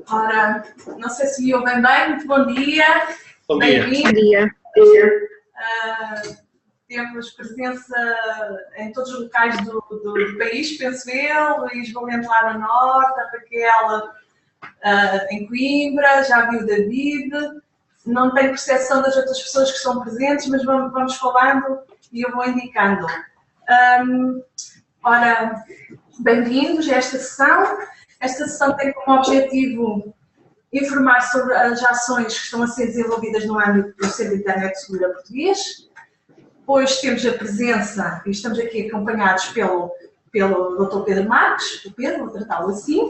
Ora, não sei se me ouvem bem, muito bom dia. Bom dia. Bom dia. Temos presença em todos os locais do país, penso eu. Luís Valente lá no Norte, a Raquel em Coimbra, já vi o David. Não tenho percepção das outras pessoas que estão presentes, mas vamos falando e eu vou indicando. Ora, bem-vindos a esta sessão. Esta sessão tem como objetivo informar sobre as ações que estão a ser desenvolvidas no âmbito do Centro de Internet Segura Português. Depois temos a presença, e estamos aqui acompanhados pelo Dr. Pedro Marques, o Pedro, vou tratá-lo assim,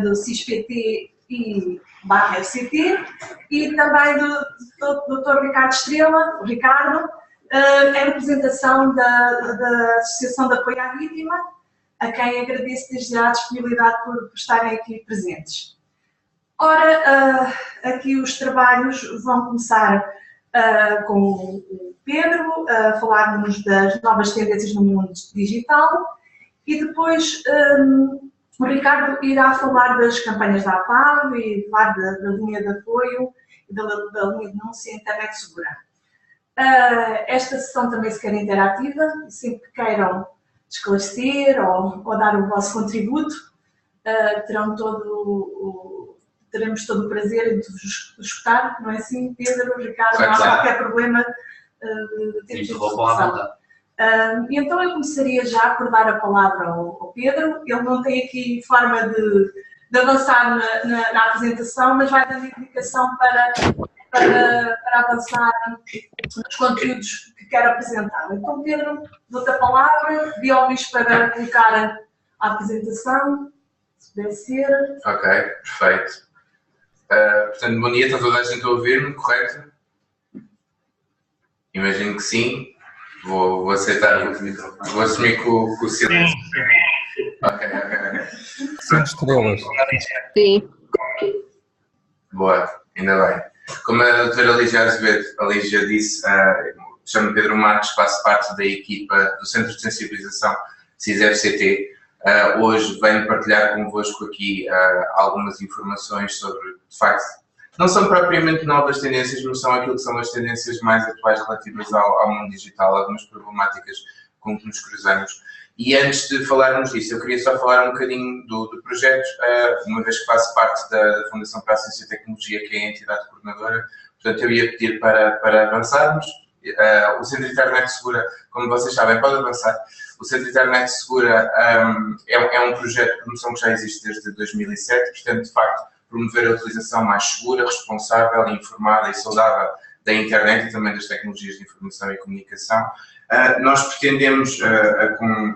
do CISPT e /FCT, e também do Dr. Ricardo Estrela, o Ricardo, em representação da Associação de Apoio à Vítima, a quem agradeço desde já a disponibilidade por estarem aqui presentes. Ora, aqui os trabalhos vão começar com o Pedro, a falar-nos das novas tendências no mundo digital, e depois o Ricardo irá falar das campanhas da APAV e falar da linha de apoio e da linha de denúncia Internet Segura. Esta sessão também se quer interativa, e sempre que queiram esclarecer ou dar o vosso contributo, teremos todo o prazer em vos escutar, não é assim, Pedro, Ricardo? Não há qualquer problema de ter discussão. E então eu começaria já por dar a palavra ao Pedro. Ele não tem aqui forma de avançar na apresentação, mas vai dar indicação para avançar nos conteúdos que quer apresentar. Então, Pedro, dou-te a palavra, pedi ao Luís para colocar a apresentação, se puder ser. Ok, perfeito. Portanto, bom dia, está toda a gente a ouvir-me, correto? Imagino que sim. Vou aceitar, vou assumir com o silêncio. Ok. 5 estrelas. Sim. Boa, ainda bem. Como a doutora Lígia Azevedo, a Lígia disse, chamo-me Pedro Marques, faço parte da equipa do Centro de Sensibilização CIS-FCT. Hoje venho partilhar convosco aqui algumas informações sobre, de facto, não são propriamente novas tendências, mas são aquilo que são as tendências mais atuais relativas ao mundo digital, algumas problemáticas com que nos cruzamos. E antes de falarmos disso, eu queria só falar um bocadinho do projeto, uma vez que faço parte da Fundação para a Ciência e Tecnologia, que é a entidade coordenadora. Portanto, eu ia pedir para avançarmos. O Centro de Internet Segura, como vocês sabem, pode avançar. O Centro de Internet Segura é um projeto de promoção que já existe desde 2007, portanto, de facto, promover a utilização mais segura, responsável, informada e saudável da internet e também das tecnologias de informação e comunicação. Nós pretendemos,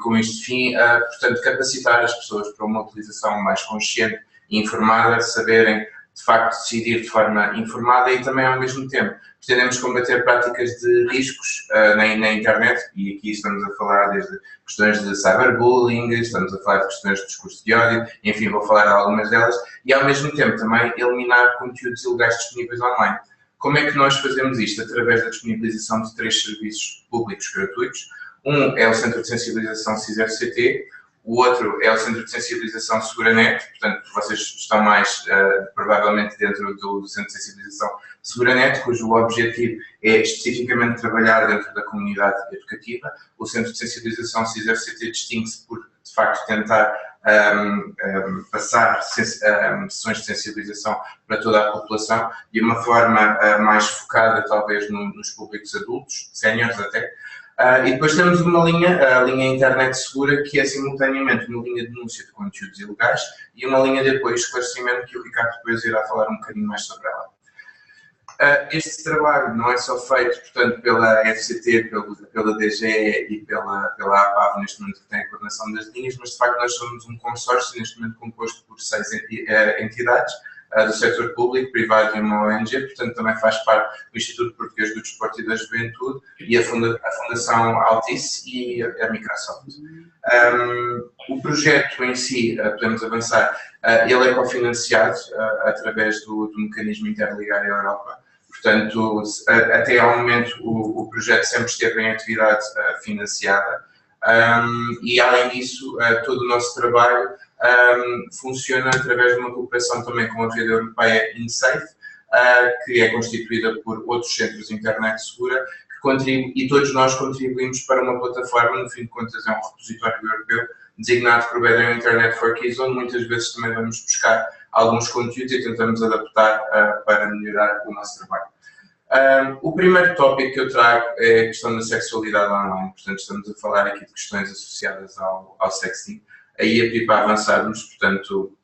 com este fim, portanto, capacitar as pessoas para uma utilização mais consciente e informada, saberem, de facto, decidir de forma informada e também, ao mesmo tempo, pretendemos combater práticas de riscos na internet, e aqui estamos a falar desde questões de cyberbullying, estamos a falar de questões de discurso de ódio, enfim, vou falar de algumas delas, e ao mesmo tempo também eliminar conteúdos ilegais disponíveis online. Como é que nós fazemos isto? Através da disponibilização de 3 serviços públicos gratuitos. Um é o Centro de Sensibilização CIS-FCT, o outro é o Centro de Sensibilização SeguraNet, portanto, vocês estão mais, provavelmente, dentro do Centro de Sensibilização SeguraNet, cujo objetivo é especificamente trabalhar dentro da comunidade educativa. O Centro de Sensibilização CIS-FCT distingue-se por, de facto, tentar passar sessões de sensibilização para toda a população de uma forma mais focada, talvez, nos públicos adultos, séniores até. E depois temos uma linha, a linha Internet Segura, que é simultaneamente uma linha de denúncia de conteúdos ilegais e uma linha de apoio e esclarecimento, que o Ricardo depois irá falar um bocadinho mais sobre ela. Este trabalho não é só feito, portanto, pela FCT, pela DGE e pela APAV, neste momento, que tem a coordenação das linhas, mas de facto nós somos um consórcio, neste momento composto por 6 entidades do setor público, privado e uma ONG, portanto também faz parte do Instituto Português do Desporto e da Juventude e a Fundação Altice e a Microsoft. O projeto em si, podemos avançar, ele é cofinanciado através do mecanismo Interligar Europa. Portanto, até ao momento o projeto sempre esteve em atividade financiada e, além disso, todo o nosso trabalho funciona através de uma cooperação também com a rede europeia InSafe, que é constituída por outros centros de internet segura, e todos nós contribuímos para uma plataforma, no fim de contas é um repositório europeu, designado por Better Internet for Kids, onde muitas vezes também vamos buscar alguns conteúdos e tentamos adaptar para melhorar o nosso trabalho. O primeiro tópico que eu trago é a questão da sexualidade online, portanto estamos a falar aqui de questões associadas ao sexting. Aí a pedir para avançarmos, portanto,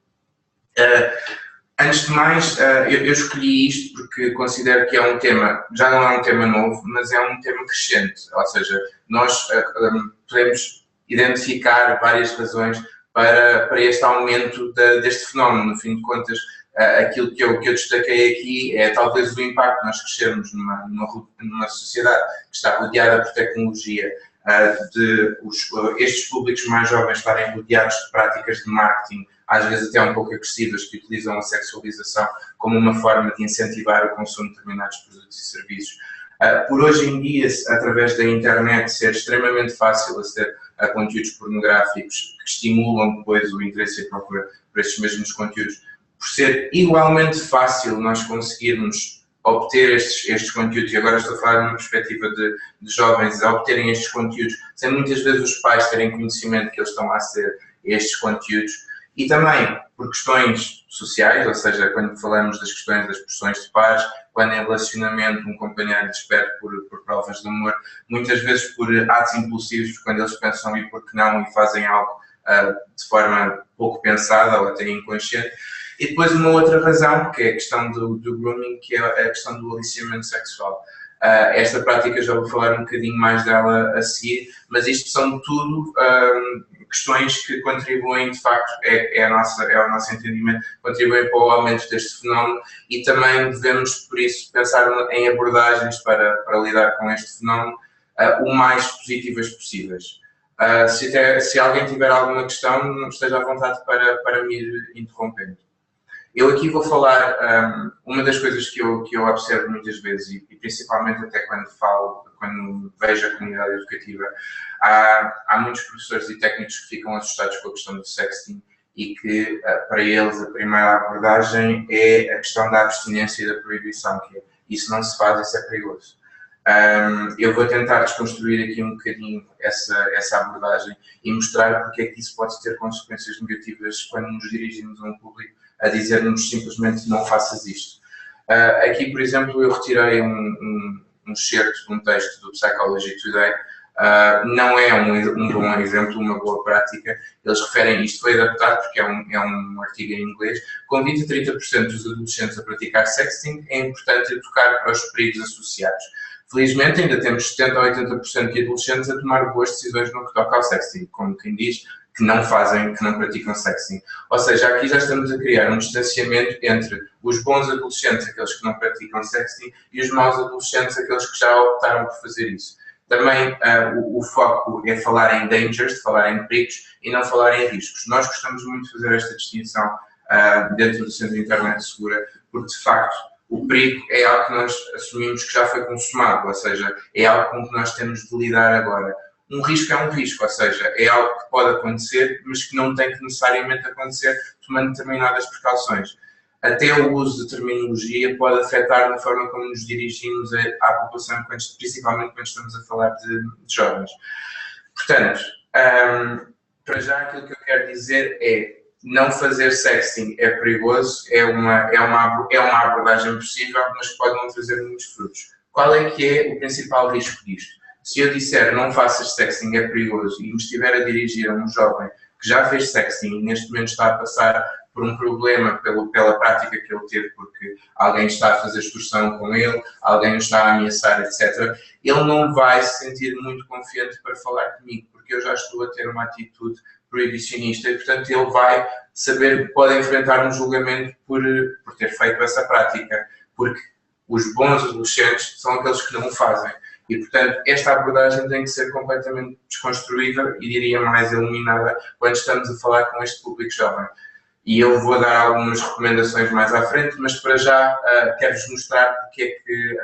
antes de mais, eu escolhi isto porque considero que é um tema, já não é um tema novo, mas é um tema crescente, ou seja, nós podemos identificar várias razões para este aumento deste fenómeno. No fim de contas, aquilo que eu destaquei aqui é talvez o impacto de nós crescermos numa sociedade que está rodeada por tecnologia, estes públicos mais jovens estarem rodeados de práticas de marketing, às vezes até um pouco agressivas, que utilizam a sexualização como uma forma de incentivar o consumo de determinados produtos e serviços. Por hoje em dia, através da internet, ser extremamente fácil aceder a conteúdos pornográficos que estimulam depois o interesse e a procura por estes mesmos conteúdos, por ser igualmente fácil nós conseguirmos obter estes conteúdos, e agora estou a falar numa perspectiva de jovens, a obterem estes conteúdos, sem muitas vezes os pais terem conhecimento que eles estão a aceder a estes conteúdos, e também por questões sociais, ou seja, quando falamos das questões das pressões de pares, quando em relacionamento um companheiro despede por provas de amor, muitas vezes por atos impulsivos, quando eles pensam e por que não, e fazem algo de forma pouco pensada ou até inconsciente. E depois uma outra razão, que é a questão do grooming, que é a questão do aliciamento sexual. Esta prática já vou falar um bocadinho mais dela a seguir, mas isto são tudo questões que contribuem, de facto, é o nosso entendimento, contribuem para o aumento deste fenómeno, e também devemos, por isso, pensar em abordagens para lidar com este fenómeno o mais positivas possíveis. Se alguém tiver alguma questão, não esteja à vontade para me ir interrompendo. Eu aqui vou falar, uma das coisas que eu observo muitas vezes, e principalmente até quando vejo a comunidade educativa, há muitos professores e técnicos que ficam assustados com a questão do sexting e que, para eles, a primeira abordagem é a questão da abstinência e da proibição, que é, isso não se faz, isso é perigoso. Eu vou tentar desconstruir aqui um bocadinho essa abordagem e mostrar porque é que isso pode ter consequências negativas quando nos dirigimos a um público a dizer-nos simplesmente não faças isto. Aqui, por exemplo, eu retirei um excerto de um texto do Psychology Today. Não é um bom exemplo, uma boa prática. Eles referem, isto foi adaptado porque é um artigo em inglês, com 20 a 30% dos adolescentes a praticar sexting, é importante educar para os perigos associados. Felizmente ainda temos 70 a 80% de adolescentes a tomar boas decisões no que toca ao sexting, como quem diz, que não praticam sexting. Ou seja, aqui já estamos a criar um distanciamento entre os bons adolescentes, aqueles que não praticam sexting, e os maus adolescentes, aqueles que já optaram por fazer isso. Também o foco é falar em dangers, falar em perigos, e não falar em riscos. Nós gostamos muito de fazer esta distinção dentro do Centro de Internet Segura, porque de facto o perigo é algo que nós assumimos que já foi consumado, ou seja, é algo com que nós temos de lidar agora. Um risco é um risco, ou seja, é algo que pode acontecer, mas que não tem que necessariamente acontecer tomando determinadas precauções. Até o uso de terminologia pode afetar na forma como nos dirigimos à população, principalmente quando estamos a falar de jovens. Portanto, para já aquilo que eu quero dizer é não fazer sexting é perigoso, é uma abordagem possível, mas pode não trazer muitos frutos. Qual é que é o principal risco disto? Se eu disser não faças sexting é perigoso e me estiver a dirigir a um jovem que já fez sexting e neste momento está a passar por um problema pela prática que ele teve, porque alguém está a fazer extorsão com ele, alguém o está a ameaçar, etc., ele não vai se sentir muito confiante para falar comigo, porque eu já estou a ter uma atitude proibicionista e, portanto, ele vai saber que pode enfrentar um julgamento por ter feito essa prática, porque os bons adolescentes são aqueles que não o fazem. E, portanto, esta abordagem tem que ser completamente desconstruída e, diria mais, eliminada quando estamos a falar com este público jovem. e eu vou dar algumas recomendações mais à frente, mas para já quero-vos mostrar porque é que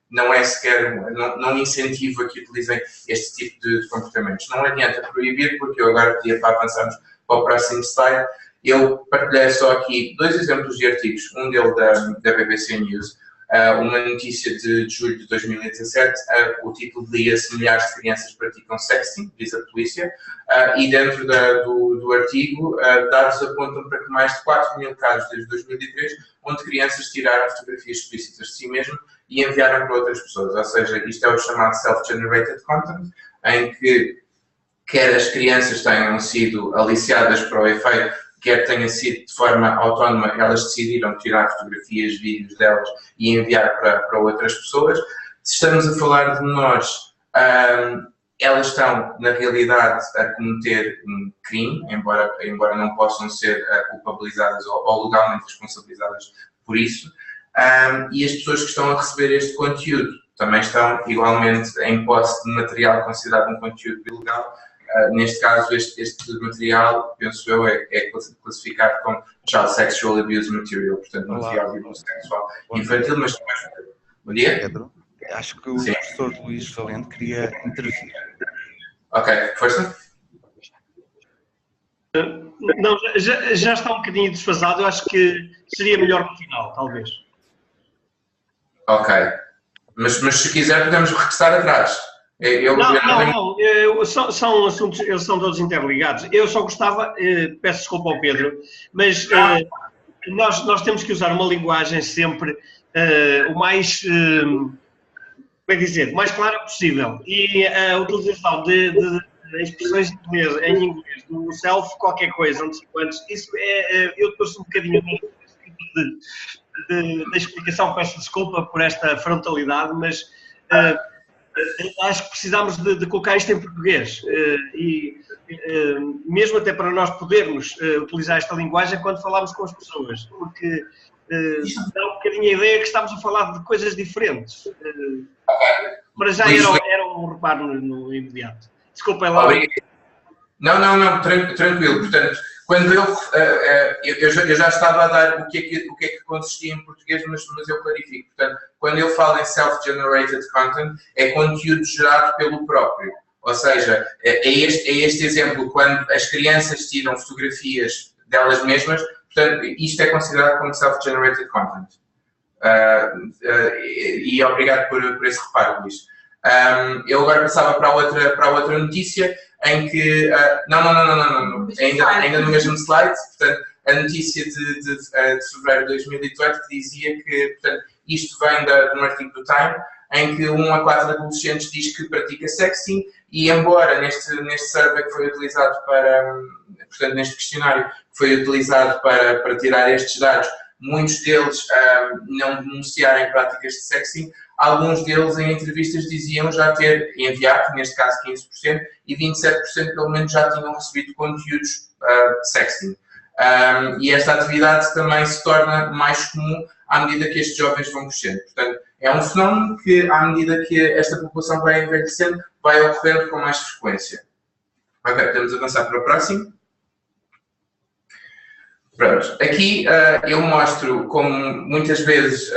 não é sequer, não incentivo a que utilizem este tipo de comportamentos. Não adianta proibir, porque eu agora pedia para avançarmos para o próximo slide. Eu partilhei só aqui 2 exemplos de artigos, um deles da BBC News, uma notícia de julho de 2017, o título lia-se "Milhares de crianças praticam sexting", diz a polícia, e dentro do artigo, dados apontam para que mais de 4.000 casos desde 2003, onde crianças tiraram fotografias explícitas de si mesmas e enviaram para outras pessoas. Ou seja, isto é o chamado self-generated content, em que quer as crianças tenham sido aliciadas para o efeito, quer tenha sido de forma autónoma, elas decidiram tirar fotografias, vídeos delas e enviar para outras pessoas. Se estamos a falar de menores, elas estão, na realidade, a cometer um crime, embora não possam ser culpabilizadas ou legalmente responsabilizadas por isso. E as pessoas que estão a receber este conteúdo também estão, igualmente, em posse de material considerado um conteúdo ilegal. Neste caso, este material, penso eu, é classificado como Child Sexual Abuse Material, portanto, material de abuso sexual infantil, mas também... Bom dia. Pedro, acho que o professor Luís Valente queria intervir. Ok, força. Não, já está um bocadinho desfasado, eu acho que seria melhor no final, talvez. Ok, mas se quiser podemos regressar atrás. São assuntos, eles são todos interligados. Eu só gostava, peço desculpa ao Pedro, mas nós temos que usar uma linguagem sempre o mais, como é dizer, o mais clara possível. E a utilização de expressões em inglês, do self, qualquer coisa, não sei quantos, isso eu estou um bocadinho da explicação, peço desculpa por esta frontalidade, mas acho que precisamos de colocar isto em português e mesmo até para nós podermos utilizar esta linguagem quando falamos com as pessoas, porque dá um bocadinho a ideia que estamos a falar de coisas diferentes. Para já era um reparo no imediato. Desculpem lá. Não, tranquilo. Portanto, quando eu já estava a dar o que é que consistia em português, mas eu clarifico. Portanto, quando eu falo em self-generated content, é conteúdo gerado pelo próprio. Ou seja, é este exemplo, quando as crianças tiram fotografias delas mesmas, portanto, isto é considerado como self-generated content. E obrigado por esse reparo, Luís. Eu agora passava para outra notícia, em que... Não. Ainda no mesmo slide, portanto, a notícia de fevereiro de 2018 que dizia que, portanto, isto vem de um artigo do Time, em que 1 a 4 adolescentes diz que pratica sexting, e embora neste survey que foi utilizado para, portanto, neste questionário que foi utilizado para tirar estes dados, muitos deles não denunciarem práticas de sexting, alguns deles em entrevistas diziam já ter enviado, neste caso 15%, e 27% pelo menos já tinham recebido conteúdos de sexting. E esta atividade também se torna mais comum à medida que estes jovens vão crescendo. Portanto, é um fenómeno que, à medida que esta população vai envelhecendo, vai ocorrendo com mais frequência. Ok, podemos avançar para o próximo. Pronto, aqui eu mostro como muitas vezes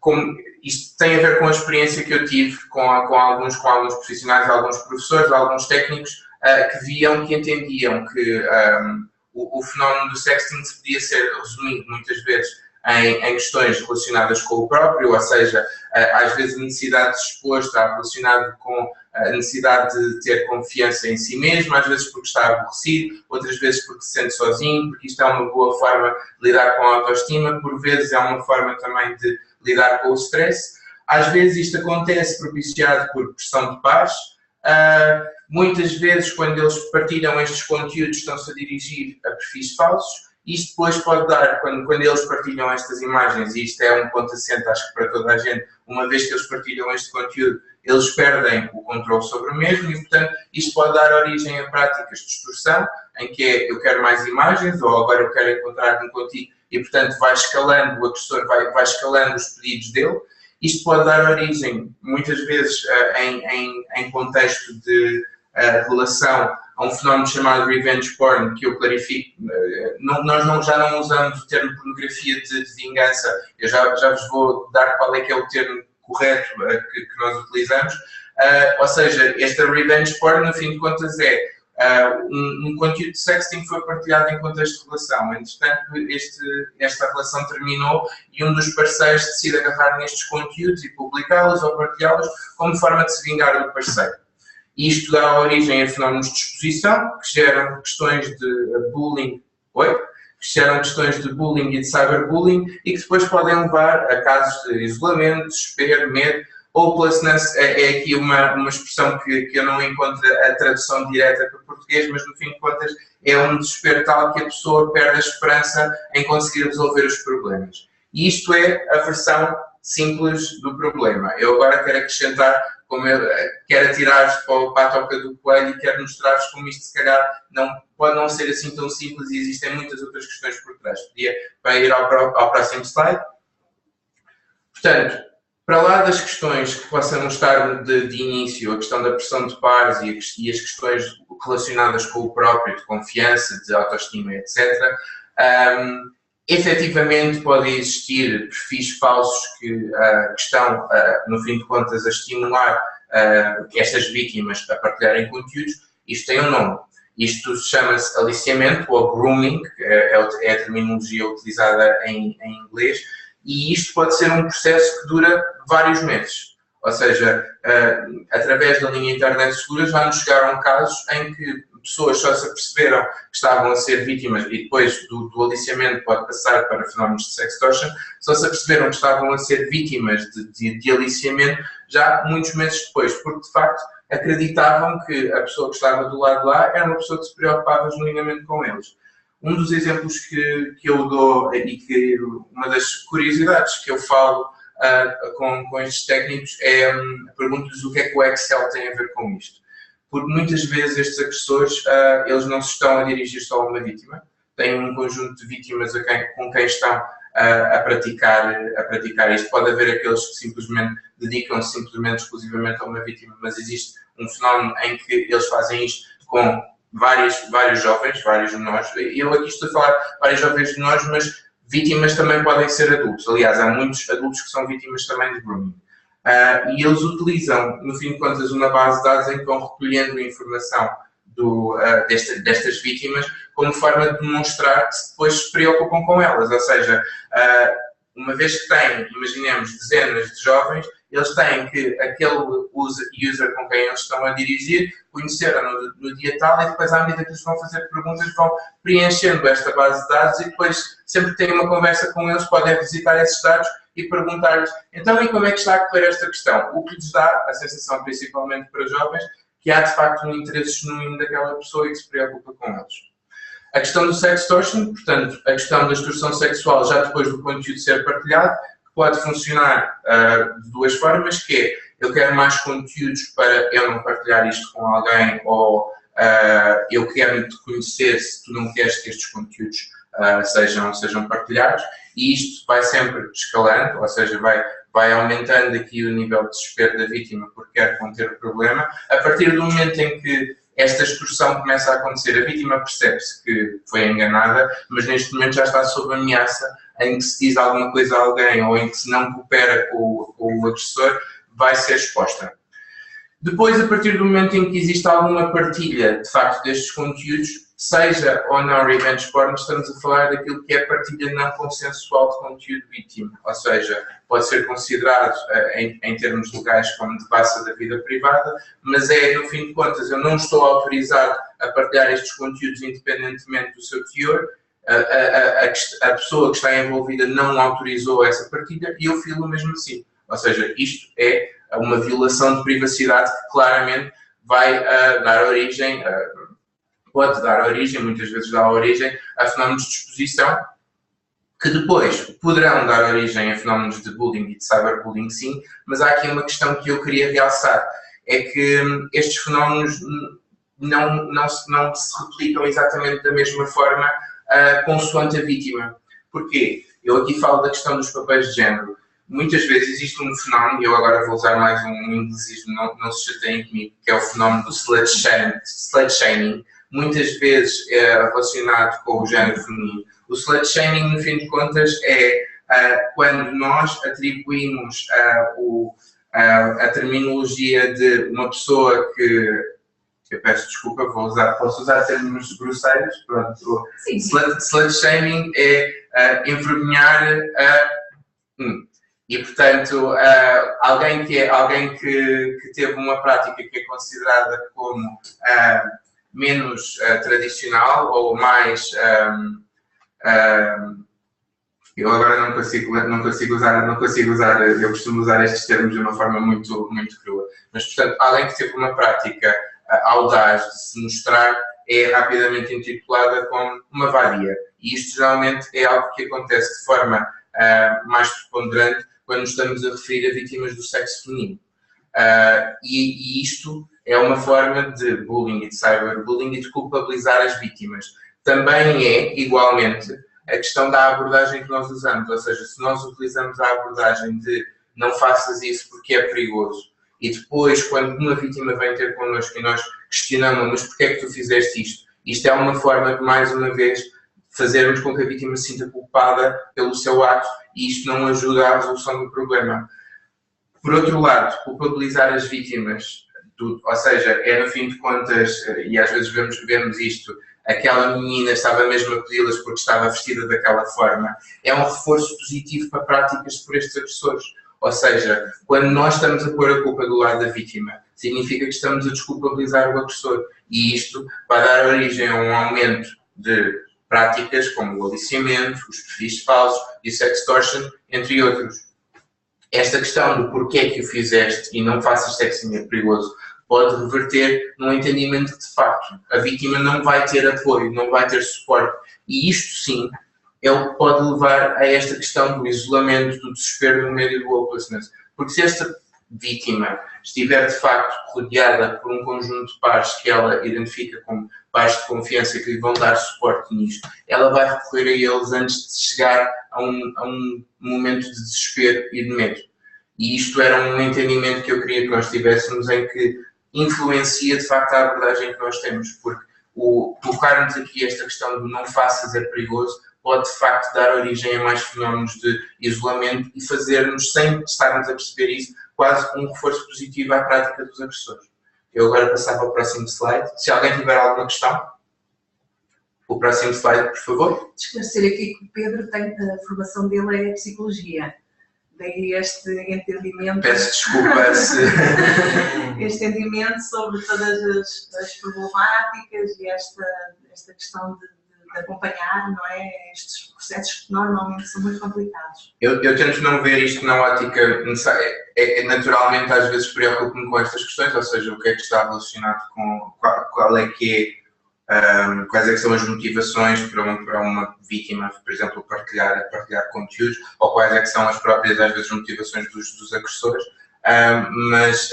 como isto tem a ver com a experiência que eu tive com alguns profissionais, alguns professores, alguns técnicos que entendiam que o fenómeno do sexting se podia ser resumido muitas vezes em questões relacionadas com o próprio, ou seja, às vezes a necessidade de se expor está relacionado com a necessidade de ter confiança em si mesmo, às vezes porque está aborrecido, outras vezes porque se sente sozinho, porque isto é uma boa forma de lidar com a autoestima, por vezes é uma forma também de lidar com o stress. Às vezes isto acontece propiciado por pressão de pares. Muitas vezes, quando eles partilham estes conteúdos, estão-se a dirigir a perfis falsos. Isto depois pode dar, quando eles partilham estas imagens, e isto é um ponto assente, acho que para toda a gente, uma vez que eles partilham este conteúdo, eles perdem o controle sobre o mesmo e, portanto, isto pode dar origem a práticas de extorsão, em que eu quero mais imagens, ou agora eu quero encontrar-me contigo, e, portanto, vai escalando, o agressor vai escalando os pedidos dele. Isto pode dar origem, muitas vezes, em contexto de relação há um fenómeno chamado revenge porn, que eu clarifico. Nós já não usamos o termo pornografia de vingança. Eu já vos vou dar qual é que é o termo correto que nós utilizamos. Ou seja, esta revenge porn, no fim de contas, é um conteúdo de sexting que foi partilhado em contexto de relação. Entretanto, esta relação terminou e um dos parceiros decide agarrar nestes conteúdos e publicá-los ou partilhá-los como forma de se vingar do parceiro. Isto dá origem a fenómenos de exposição, que geram questões de bullying, e de cyberbullying, e que depois podem levar a casos de isolamento, desespero, medo. Hopelessness é aqui uma expressão que eu não encontro a tradução direta para português, mas no fim de contas é um desespero tal que a pessoa perde a esperança em conseguir resolver os problemas. E isto é a versão simples do problema. Eu agora quero acrescentar, quero atirar-vos para a toca do coelho e quero mostrar-vos como isto se calhar pode não ser assim tão simples e existem muitas outras questões por trás. Podia ir ao próximo slide. Portanto, para lá das questões que possam estar de início, a questão da pressão de pares e as questões relacionadas com o próprio, de confiança, de autoestima, etc., efetivamente podem existir perfis falsos que estão, no fim de contas, a estimular estas vítimas a partilharem conteúdos. Isto tem um nome. Isto chama-se aliciamento ou grooming, que é a terminologia utilizada em inglês. E isto pode ser um processo que dura vários meses. Ou seja, através da linha Internet Segura já nos chegaram casos em que pessoas só se aperceberam que estavam a ser vítimas, e depois do aliciamento pode passar para fenómenos de sextortion, só se aperceberam que estavam a ser vítimas de aliciamento já muitos meses depois, porque de facto acreditavam que a pessoa que estava do lado de lá era uma pessoa que se preocupava genuinamente com eles. Um dos exemplos que eu dou e que uma das curiosidades que eu falo com estes técnicos é pergunto-lhes o que é que o Excel tem a ver com isto. Porque muitas vezes estes agressores, eles não se estão a dirigir só a uma vítima, têm um conjunto de vítimas com quem estão a praticar isto. Pode haver aqueles que simplesmente dedicam-se exclusivamente a uma vítima, mas existe um fenómeno em que eles fazem isto com vários jovens, vários menores. Eu aqui estou a falar vários jovens menores, mas vítimas também podem ser adultos. Aliás, há muitos adultos que são vítimas também de grooming. E eles utilizam, no fim de contas, uma base de dados em que vão recolhendo a informação destas vítimas como forma de demonstrar que depois se preocupam com elas. Ou seja, uma vez que têm, imaginemos, dezenas de jovens, eles têm que aquele user com quem eles estão a dirigir conheceram no dia tal, e depois, à medida que eles vão fazer perguntas, vão preenchendo esta base de dados, e depois, sempre que têm uma conversa com eles, podem visitar esses dados e perguntar-lhes: então, e como é que está a correr esta questão? O que lhes dá a sensação, principalmente para jovens, que há de facto um interesse genuíno daquela pessoa e que se preocupa com eles. A questão do sextortion, portanto, a questão da extorsão sexual já depois do conteúdo ser partilhado, pode funcionar de duas formas, que é: eu quero mais conteúdos para eu não partilhar isto com alguém, ou eu quero-te conhecer se tu não queres que estes conteúdos sejam partilhados, e isto vai sempre escalando, ou seja, vai aumentando aqui o nível de desespero da vítima porque quer conter o problema. A partir do momento em que esta extorsão começa a acontecer, a vítima percebe-se que foi enganada, mas neste momento já está sob ameaça, em que se diz alguma coisa a alguém ou em que se não coopera com o agressor, vai ser exposta. Depois, a partir do momento em que existe alguma partilha, de facto, destes conteúdos, seja ou não revenge porn, estamos a falar daquilo que é partilha não consensual de conteúdo vítima. Ou seja, pode ser considerado, em termos legais, como devassa da vida privada, mas no fim de contas, eu não estou autorizado a partilhar estes conteúdos independentemente do seu teor. A pessoa que está envolvida não autorizou essa partilha e eu filo mesmo assim. Ou seja, isto é uma violação de privacidade que claramente vai dar origem, pode dar origem, muitas vezes dá origem, a fenómenos de exposição, que depois poderão dar origem a fenómenos de bullying e de cyberbullying, sim, mas há aqui uma questão que eu queria realçar, é que estes fenómenos não se replicam exatamente da mesma forma consoante a vítima. Porquê? Eu aqui falo da questão dos papéis de género, muitas vezes existe um fenómeno, e eu agora vou usar mais um inglesismo, não se chateiem comigo, que é o fenómeno do slut shaming, muitas vezes relacionado com o género feminino. O slut shaming, no fim de contas, é quando nós atribuímos a terminologia de uma pessoa que, eu peço desculpa, posso usar termos grosseiros, pronto. Slut shaming é envergonhar e, portanto, alguém que teve uma prática que é considerada como menos tradicional ou mais... eu agora não consigo usar, eu costumo usar estes termos de uma forma muito, muito crua. Mas, portanto, alguém que teve uma prática audaz de se mostrar é rapidamente intitulada como uma vadia. E isto geralmente é algo que acontece de forma mais preponderante quando nos estamos a referir a vítimas do sexo feminino. E isto é uma forma de bullying e de cyberbullying e de culpabilizar as vítimas. Também é, igualmente, a questão da abordagem que nós usamos, ou seja, se nós utilizamos a abordagem de não faças isso porque é perigoso, e depois, quando uma vítima vem ter connosco e nós questionamos, mas porquê é que tu fizeste isto? Isto é uma forma de, mais uma vez, fazermos com que a vítima se sinta culpada pelo seu ato, e isto não ajuda à resolução do problema. Por outro lado, culpabilizar as vítimas, ou seja, é no fim de contas, e às vezes vemos isto, aquela menina estava mesmo a pedi-las porque estava vestida daquela forma, é um reforço positivo para práticas por estes agressores. Ou seja, quando nós estamos a pôr a culpa do lado da vítima, significa que estamos a desculpabilizar o agressor. E isto vai dar origem a um aumento de práticas como o aliciamento, os perfis falsos e o sextortion, entre outros. Esta questão do porquê que o fizeste e não faças sexting é perigoso, pode reverter num entendimento que, de facto, a vítima não vai ter apoio, não vai ter suporte. E isto, sim, é o que pode levar a esta questão do isolamento, do desespero no meio do hopelessness. Porque se esta vítima estiver, de facto, rodeada por um conjunto de pares que ela identifica como pares de confiança que lhe vão dar suporte nisto, ela vai recorrer a eles antes de chegar a um momento de desespero e de medo. E isto era um entendimento que eu queria que nós tivéssemos, em que influencia, de facto, a abordagem que nós temos. Porque tocar-nos aqui esta questão do não faças é perigoso, pode de facto dar origem a mais fenómenos de isolamento e fazer-nos, sem estarmos a perceber isso, quase um reforço positivo à prática dos agressores. Eu agora passava ao próximo slide. Se alguém tiver alguma questão, o próximo slide, por favor. Esclarecer aqui que o Pedro tem, a formação dele é psicologia. Daí este entendimento. Peço desculpa se... este entendimento sobre todas as problemáticas e esta questão de acompanhar, não é? Estes processos que normalmente são muito complicados. Eu tento não ver isto na ótica necessária. Naturalmente, às vezes, preocupo-me com estas questões, ou seja, o que é que está relacionado com qual é que é, quais é que são as motivações para uma vítima, por exemplo, partilhar conteúdos, ou quais é que são as próprias, às vezes, motivações dos agressores. Mas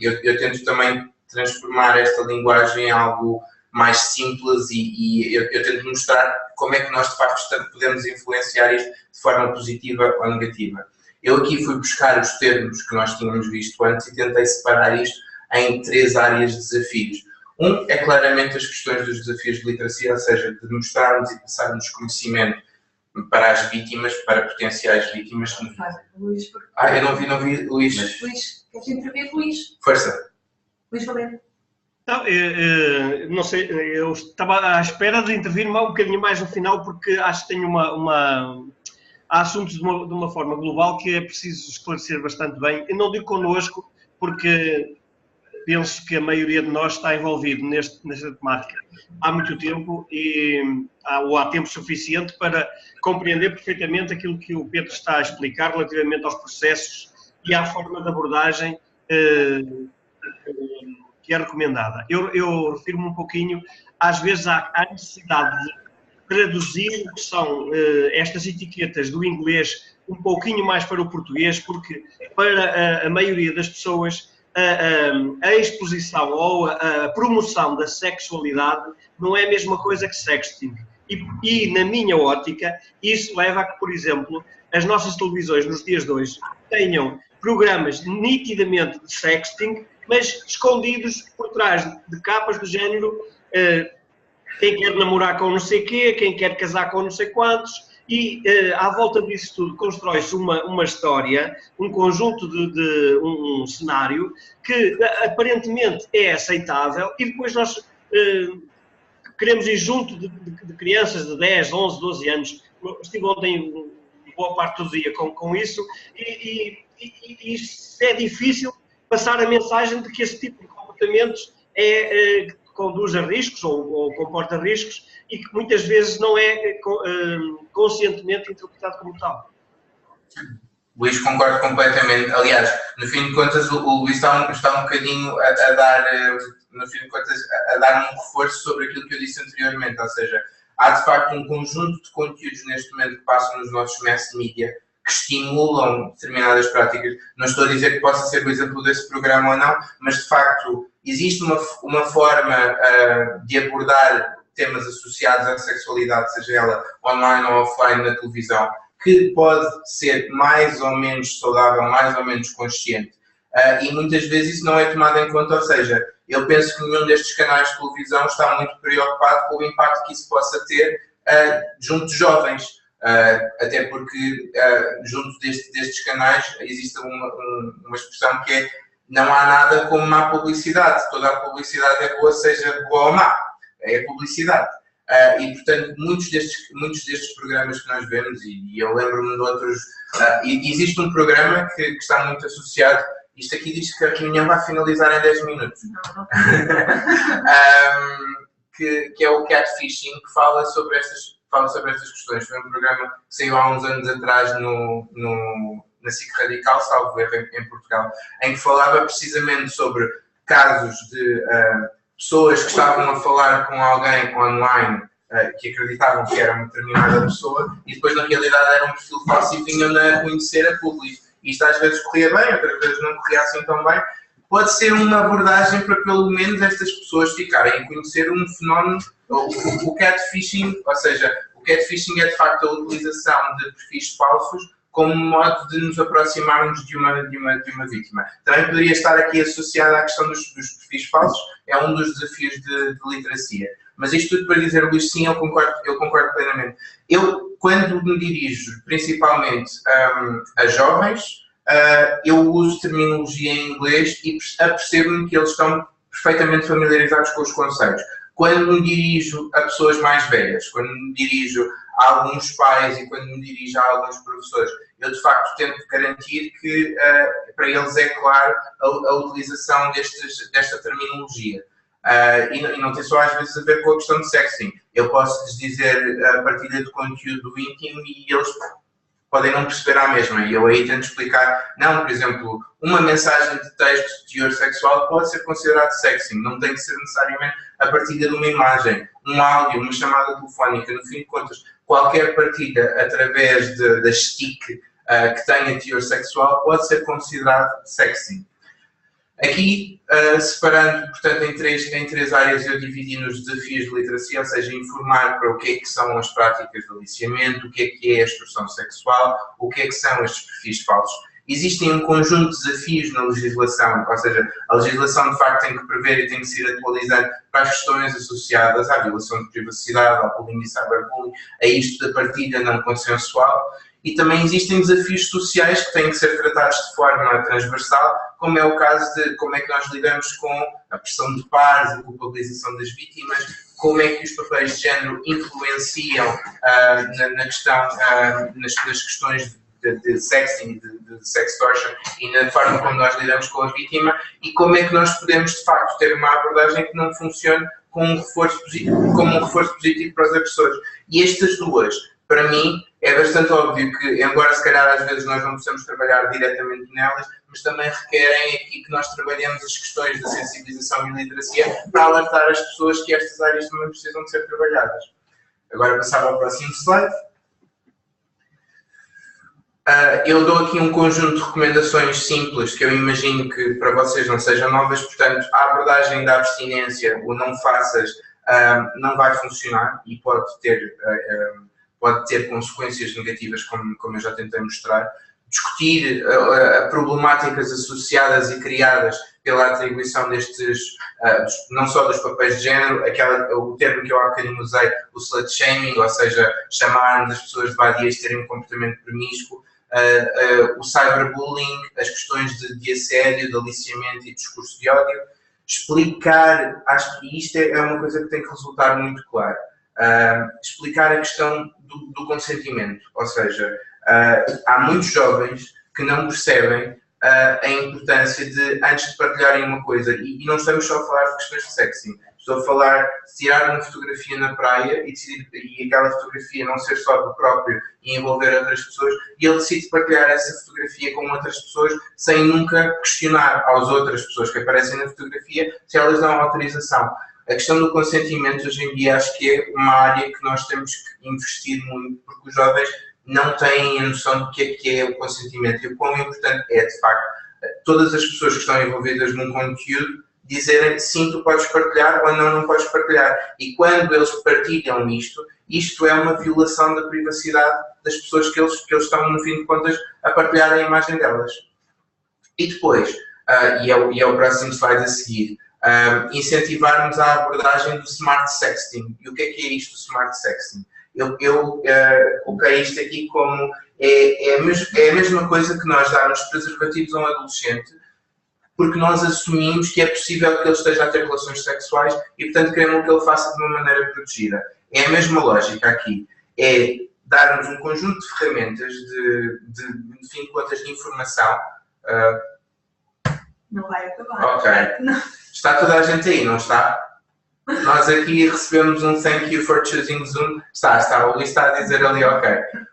eu tento também transformar esta linguagem em algo mais simples e eu tento mostrar como é que nós, de facto, podemos influenciar isto de forma positiva ou negativa. Eu aqui fui buscar os termos que nós tínhamos visto antes e tentei separar isto em 3 áreas de desafios. Um é claramente as questões dos desafios de literacia, ou seja, de mostrarmos e passarmos conhecimento para as vítimas, para potenciais vítimas. Luís, eu não vi Luís. Mas, Luís, queres intervir, Luís? Força. Luís Valente. Não sei, eu estava à espera de intervir um bocadinho mais no final, porque acho que tenho há assuntos de uma forma global que é preciso esclarecer bastante bem. Eu não digo connosco, porque penso que a maioria de nós está envolvido nesta temática há muito tempo e há tempo suficiente para compreender perfeitamente aquilo que o Pedro está a explicar relativamente aos processos e à forma de abordagem que é recomendada. Eu refiro-me um pouquinho, às vezes há necessidade de traduzir o que são estas etiquetas do inglês um pouquinho mais para o português, porque para a maioria das pessoas a exposição ou a promoção da sexualidade não é a mesma coisa que sexting. E, na minha ótica, isso leva a que, por exemplo, as nossas televisões nos dias de hoje tenham programas nitidamente de sexting, mas escondidos por trás de capas do género quem quer namorar com não sei quê, quem quer casar com não sei quantos, e à volta disso tudo constrói-se uma história, um conjunto um cenário que aparentemente é aceitável e depois nós queremos ir junto de crianças de 10, 11, 12 anos. Estive ontem boa parte do dia com isso e é difícil passar a mensagem de que esse tipo de comportamentos conduz a riscos ou comporta riscos e que muitas vezes não é conscientemente interpretado como tal. Luís, concordo completamente. Aliás, no fim de contas, o Luís está um bocadinho a dar, no fim de contas, a dar um reforço sobre aquilo que eu disse anteriormente, ou seja, há de facto um conjunto de conteúdos neste momento que passam nos nossos mass media que estimulam determinadas práticas. Não estou a dizer que possa ser o exemplo desse programa ou não, mas de facto existe uma forma de abordar temas associados à sexualidade, seja ela online ou offline na televisão, que pode ser mais ou menos saudável, mais ou menos consciente. E muitas vezes isso não é tomado em conta, ou seja, eu penso que nenhum destes canais de televisão está muito preocupado com o impacto que isso possa ter junto de jovens. Até porque junto destes canais existe uma expressão que é não há nada como má publicidade. Toda a publicidade é boa, seja boa ou má. É publicidade. E, portanto, muitos destes programas que nós vemos, e eu lembro-me de outros, existe um programa que está muito associado, isto aqui diz que a reunião vai finalizar em 10 minutos, que é o Catfishing, que fala sobre estas questões. Foi um programa que saiu há uns anos atrás na SIC Radical, salvo erro, em Portugal, em que falava precisamente sobre casos de pessoas que estavam a falar com alguém online que acreditavam que era uma determinada pessoa e depois na realidade era um perfil falso e vinham a conhecer a público. Isto às vezes corria bem, outras vezes não corria assim tão bem. Pode ser uma abordagem para pelo menos estas pessoas ficarem a conhecer um fenómeno, o catfishing, ou seja, o catfishing é de facto a utilização de perfis falsos como modo de nos aproximarmos de uma vítima. Também poderia estar aqui associada à questão dos perfis falsos, é um dos desafios de literacia. Mas isto tudo para dizer, Luís, sim, eu concordo plenamente. Eu, quando me dirijo principalmente a jovens, eu uso terminologia em inglês e apercebo-me que eles estão perfeitamente familiarizados com os conceitos. Quando me dirijo a pessoas mais velhas, quando me dirijo a alguns pais e quando me dirijo a alguns professores, eu de facto tento garantir que para eles é claro a utilização desta terminologia. E não tem só às vezes a ver com a questão de sexting. Eu posso-lhes dizer a partilha de conteúdo íntimo e eles podem não perceber a mesma. E eu aí tento explicar, não, por exemplo, uma mensagem de texto de teor sexual pode ser considerado sexting. Não tem que ser necessariamente a partilha de uma imagem, um áudio, uma chamada telefónica. No fim de contas, qualquer partilha através da STIC que tenha teor sexual pode ser considerado sexting. Aqui, separando, portanto, em três áreas, eu dividi nos desafios de literacia, ou seja, informar para o que é que são as práticas de aliciamento, o que é a extorsão sexual, o que é que são estes perfis falsos. Existem um conjunto de desafios na legislação, ou seja, a legislação de facto tem que prever e tem que se ir atualizando para as questões associadas à violação de privacidade, ao bullying e cyberbullying, a isto da partilha não consensual. E também existem desafios sociais que têm que ser tratados de forma transversal, como é o caso de como é que nós lidamos com a pressão de pares, a culpabilização das vítimas, como é que os papéis de género influenciam nas questões de sexting, de sextortion e na forma como nós lidamos com a vítima e como é que nós podemos de facto ter uma abordagem que não funcione como um reforço positivo para os agressores. E estas duas, para mim, é bastante óbvio que, embora se calhar às vezes nós não possamos trabalhar diretamente nelas, mas também requerem aqui que nós trabalhemos as questões da sensibilização e literacia para alertar as pessoas que estas áreas também precisam de ser trabalhadas. Agora passava ao próximo slide. Eu dou aqui um conjunto de recomendações simples que eu imagino que para vocês não sejam novas, portanto, a abordagem da abstinência, o não faças, não vai funcionar e pode ter consequências negativas, como eu já tentei mostrar. Discutir problemáticas associadas e criadas pela atribuição destes, não só dos papéis de género, o termo que eu há bocadinho usei, o slut shaming, ou seja, chamarmos as pessoas de vadias terem um comportamento promíscuo, o cyberbullying, as questões de assédio, de aliciamento e discurso de ódio. Explicar, acho que isto é uma coisa que tem que resultar muito claro, explicar a questão do consentimento, ou seja, há muitos jovens que não percebem a importância de, antes de partilharem uma coisa, e não estamos só a falar de questões de sexting, estou a falar de tirar uma fotografia na praia e aquela fotografia não ser só do próprio e envolver outras pessoas, e ele decide partilhar essa fotografia com outras pessoas sem nunca questionar às outras pessoas que aparecem na fotografia se elas dão autorização. A questão do consentimento hoje em dia acho que é uma área que nós temos que investir muito, porque os jovens não têm a noção do que é o consentimento e o quão importante é, de facto, todas as pessoas que estão envolvidas num conteúdo dizerem sim, tu podes partilhar ou não podes partilhar. E quando eles partilham isto é uma violação da privacidade das pessoas que eles estão, no fim de contas, a partilhar a imagem delas. E depois, e é o próximo slide a seguir, incentivarmos a abordagem do smart sexting. E o que é isto do smart sexting? Eu coloquei isto aqui como é a mesma coisa que nós darmos preservativos a um adolescente, porque nós assumimos que é possível que ele esteja a ter relações sexuais e, portanto, queremos que ele faça de uma maneira protegida. É a mesma lógica aqui. É darmos um conjunto de ferramentas, de fim de contas, de informação. Não vai acabar. Ok. Não. Está toda a gente aí, não está? Nós aqui recebemos um thank you for choosing Zoom. Está. O Luís está a dizer ali, ok.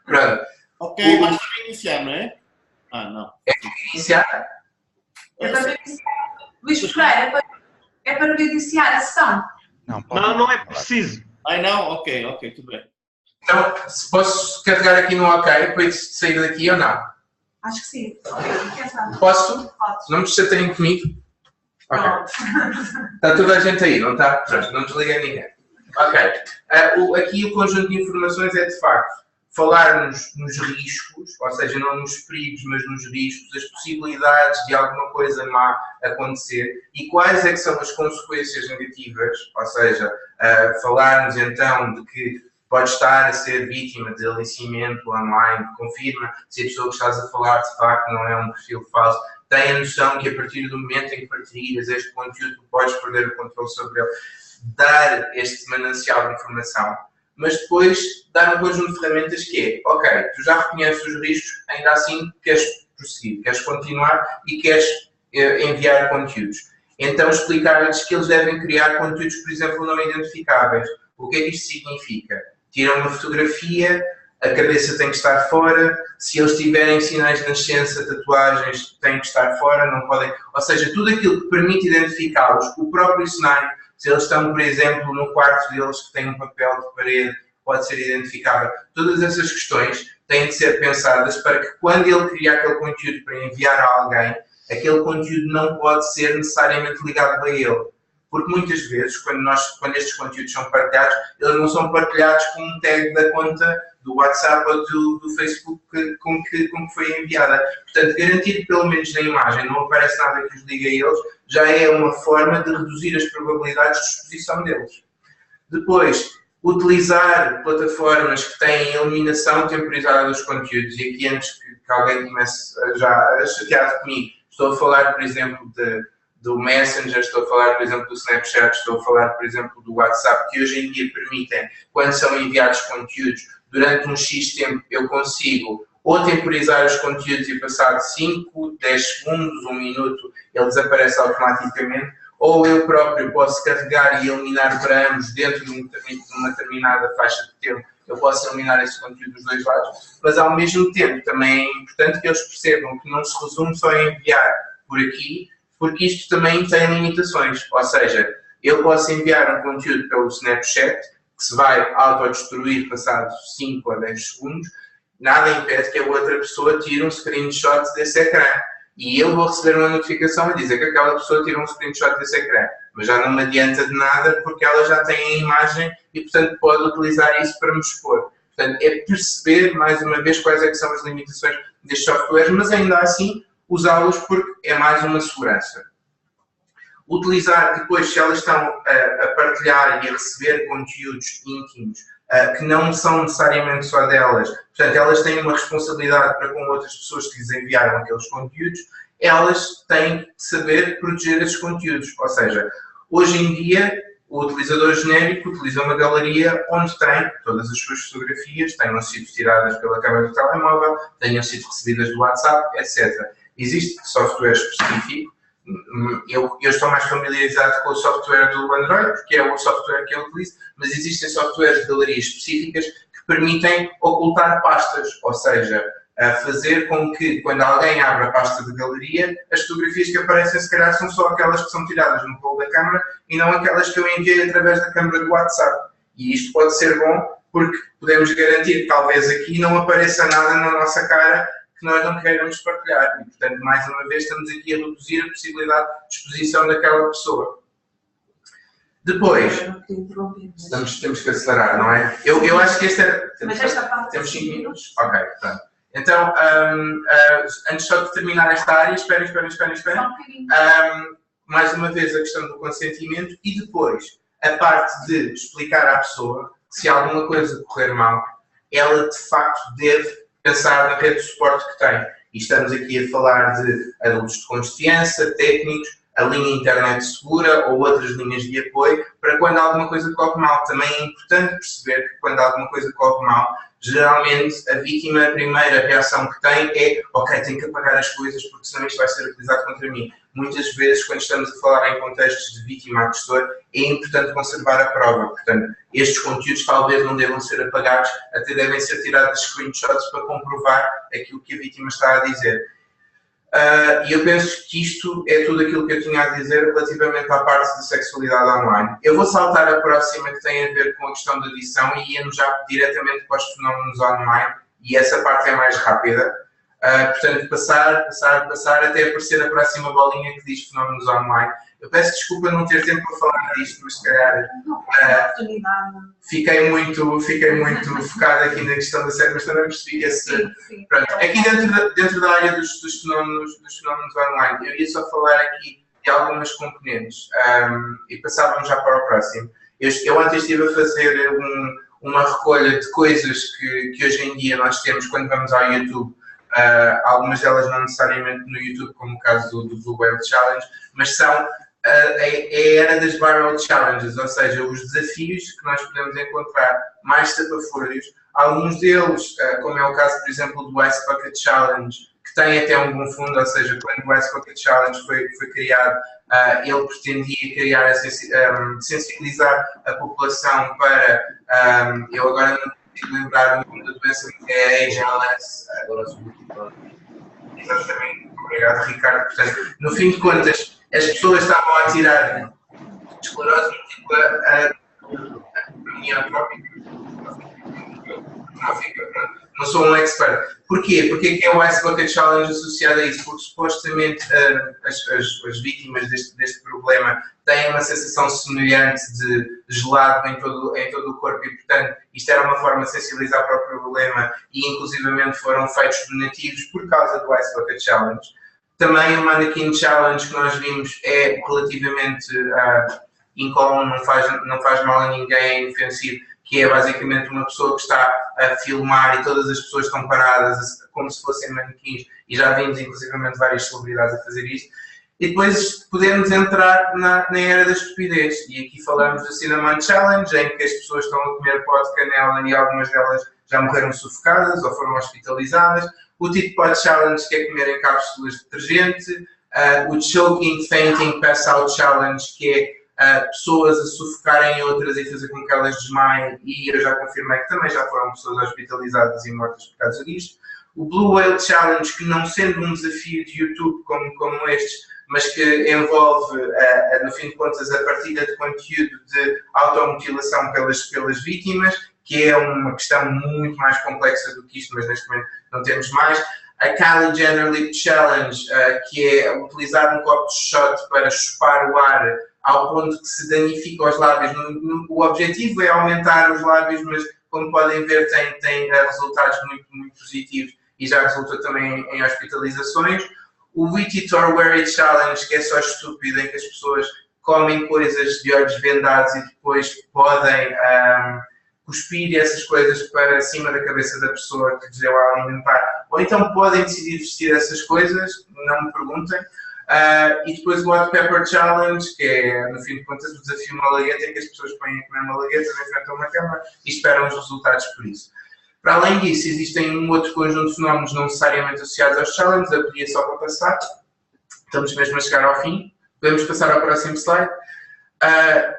Pronto. Ok, mas para iniciar, não é? Não. É para iniciar? É para iniciar. Luís Ferreira, é para iniciar a sessão. Não é preciso. Não? Ok, tudo bem. Então, se posso carregar aqui no ok para sair daqui ou não? Acho que sim. Posso? Podes. Não me chateiem comigo? Ok. Pronto. Está toda a gente aí, não está? Pronto, não desliguei ninguém. Ok. Aqui o conjunto de informações é, de facto, falar nos riscos, ou seja, não nos perigos, mas nos riscos, as possibilidades de alguma coisa má acontecer e quais é que são as consequências negativas, ou seja, falarmos então de que pode estar a ser vítima de aliciamento online, confirma se a pessoa que estás a falar de facto não é um perfil falso, tem a noção que a partir do momento em que partilhas este conteúdo tu podes perder o controle sobre ele, dar este manancial de informação, mas depois dar um conjunto de ferramentas que é, ok, tu já reconheces os riscos, ainda assim queres prosseguir, queres continuar e queres enviar conteúdos. Então explicar-lhes que eles devem criar conteúdos, por exemplo, não identificáveis. O que é que isto significa? Tiram uma fotografia, a cabeça tem que estar fora, se eles tiverem sinais de nascença, tatuagens, têm que estar fora, não podem... Ou seja, tudo aquilo que permite identificá-los, o próprio cenário, se eles estão, por exemplo, no quarto deles que tem um papel de parede, pode ser identificável. Todas essas questões têm de ser pensadas para que quando ele criar aquele conteúdo para enviar a alguém, aquele conteúdo não pode ser necessariamente ligado a ele. Porque muitas vezes, quando estes conteúdos são partilhados, eles não são partilhados com um tag da conta do WhatsApp ou do Facebook com que foi enviada. Portanto, garantir que pelo menos na imagem não aparece nada que os ligue a eles, já é uma forma de reduzir as probabilidades de exposição deles. Depois, utilizar plataformas que têm eliminação temporizada dos conteúdos, e aqui antes que alguém comece já chateado comigo, estou a falar, por exemplo, do Messenger, estou a falar, por exemplo, do Snapchat, estou a falar, por exemplo, do WhatsApp, que hoje em dia permitem, quando são enviados conteúdos, durante um X tempo eu consigo ou temporizar os conteúdos e passado 5, 10 segundos, 1 minuto, ele desaparece automaticamente, ou eu próprio posso carregar e eliminar para ambos dentro de uma determinada faixa de tempo, eu posso eliminar esse conteúdo dos dois lados, mas ao mesmo tempo também é importante que eles percebam que não se resume só a enviar por aqui, porque isto também tem limitações, ou seja, eu posso enviar um conteúdo pelo Snapchat, que se vai autodestruir passado 5 a 10 segundos, nada impede que a outra pessoa tire um screenshot desse ecrã. E eu vou receber uma notificação a dizer que aquela pessoa tirou um screenshot desse ecrã. mas já não me adianta de nada porque ela já tem a imagem e, portanto, pode utilizar isso para me expor. Portanto, é perceber, mais uma vez, quais é que são as limitações destes softwares, mas ainda assim usá-los porque é mais uma segurança. Utilizar depois, se elas estão a partilhar e a receber conteúdos íntimos, que não são necessariamente só delas, portanto, elas têm uma responsabilidade para com outras pessoas que lhes enviaram aqueles conteúdos, elas têm que saber proteger esses conteúdos. Ou seja, hoje em dia, o utilizador genérico utiliza uma galeria onde tem todas as suas fotografias, tenham sido tiradas pela câmera do telemóvel, tenham sido recebidas do WhatsApp, etc. Existe software específico. Eu estou mais familiarizado com o software do Android, porque é o software que eu utilizo, mas existem softwares de galerias específicas que permitem ocultar pastas, ou seja, fazer com que, quando alguém abre a pasta de galeria, as fotografias que aparecem, se calhar, são só aquelas que são tiradas no rolo da câmera e não aquelas que eu enviei através da câmera do WhatsApp. E isto pode ser bom, porque podemos garantir que talvez aqui não apareça nada na nossa cara que nós não queiramos partilhar. E, portanto, mais uma vez, estamos aqui a reduzir a possibilidade de exposição daquela pessoa. Depois, temos que acelerar, não é? Eu acho que esta era... Temos 5 minutos? Ok, pronto. Então, antes só de terminar esta área, esperem. Mais uma vez a questão do consentimento e depois a parte de explicar à pessoa que se alguma coisa correr mal, ela de facto deve pensar na rede de suporte que tem. E estamos aqui a falar de adultos de confiança, técnicos, a linha internet segura ou outras linhas de apoio para quando alguma coisa corre mal. Também é importante perceber que quando alguma coisa corre mal, geralmente a vítima, a primeira reação que tem é ok, tenho que apagar as coisas porque senão isto vai ser utilizado contra mim. Muitas vezes, quando estamos a falar em contextos de vítima-agressor, é importante conservar a prova. Portanto, estes conteúdos talvez não devam ser apagados, até devem ser tirados screenshots para comprovar aquilo que a vítima está a dizer. E eu penso que isto é tudo aquilo que eu tinha a dizer relativamente à parte de sexualidade online. Eu vou saltar a próxima que tem a ver com a questão da adição e íamos já diretamente para os fenómenos online e essa parte é mais rápida. Portanto, passar até aparecer a próxima bolinha que diz fenómenos online. Eu peço desculpa não ter tempo para falar disto, mas se calhar fiquei muito focado aqui na questão da série, mas também percebi que esse... Pronto, aqui dentro da área dos fenómenos online, eu ia só falar aqui de algumas componentes e passávamos já para o próximo. Eu antes estive a fazer uma recolha de coisas que hoje em dia nós temos quando vamos ao YouTube. Algumas delas não necessariamente no YouTube, como o caso do Blue Whale Challenge, mas são a era das Viral Challenges, ou seja, os desafios que nós podemos encontrar mais estapafúrdios. Alguns deles, como é o caso, por exemplo, do Ice Bucket Challenge, que tem até um bom fundo, ou seja, quando o Ice Bucket Challenge foi criado, ele pretendia criar, sensibilizar a população para, eu agora não consigo lembrar o nome da doença, que é a AGLS. Exatamente, obrigado Ricardo. Portanto, no fim de contas, as pessoas estavam a tirar esclerose múltipla amiotrófica. Não sou um expert. Porquê? Porque é o Ice Bucket Challenge associado a isso? Porque supostamente as vítimas deste problema têm uma sensação semelhante de gelado em todo o corpo e, portanto, isto era uma forma de sensibilizar para o problema e, inclusivamente, foram feitos donativos por causa do Ice Bucket Challenge. Também o Mannequin Challenge que nós vimos é relativamente incómodo, não faz mal a ninguém, é inofensivo, que é basicamente uma pessoa que está a filmar e todas as pessoas estão paradas como se fossem manequins e já vimos inclusivamente várias celebridades a fazer isto. E depois podemos entrar na era da estupidez e aqui falamos do Cinnamon Challenge, em que as pessoas estão a comer pó de canela e algumas delas já morreram sufocadas ou foram hospitalizadas. O Tit Pot Challenge, que é comer em cápsulas de detergente. O Choking, Fainting, Pass Out Challenge, que é pessoas a sufocarem outras e fazer com que elas desmaiem, e eu já confirmei que também já foram pessoas hospitalizadas e mortas por causa disto. O Blue Whale Challenge, que não sendo um desafio de YouTube como estes, mas que envolve, no fim de contas, a partilha de conteúdo de automutilação pelas vítimas, que é uma questão muito mais complexa do que isto, mas neste momento não temos mais. A Kylie Jenner Lip Challenge, que é utilizar um copo de shot para chupar o ar ao ponto que se danifica os lábios. O objetivo é aumentar os lábios, mas como podem ver tem resultados muito, muito positivos e já resulta também em hospitalizações. O Eat It or Wear It Challenge, que é só estúpido, em que as pessoas comem coisas de olhos vendados e depois podem cuspir essas coisas para cima da cabeça da pessoa que lhes deu a alimentar. Ou então podem decidir vestir essas coisas, não me perguntem. E depois o Hot Pepper Challenge, que é, no fim de contas, o desafio malagueta, em que as pessoas põem a comer malagueta em frente a uma câmara e esperam os resultados por isso. Para além disso, existem um outro conjunto de fenómenos não necessariamente associados aos challenges, eu pedia só para passar. Estamos mesmo a chegar ao fim. Podemos passar ao próximo slide.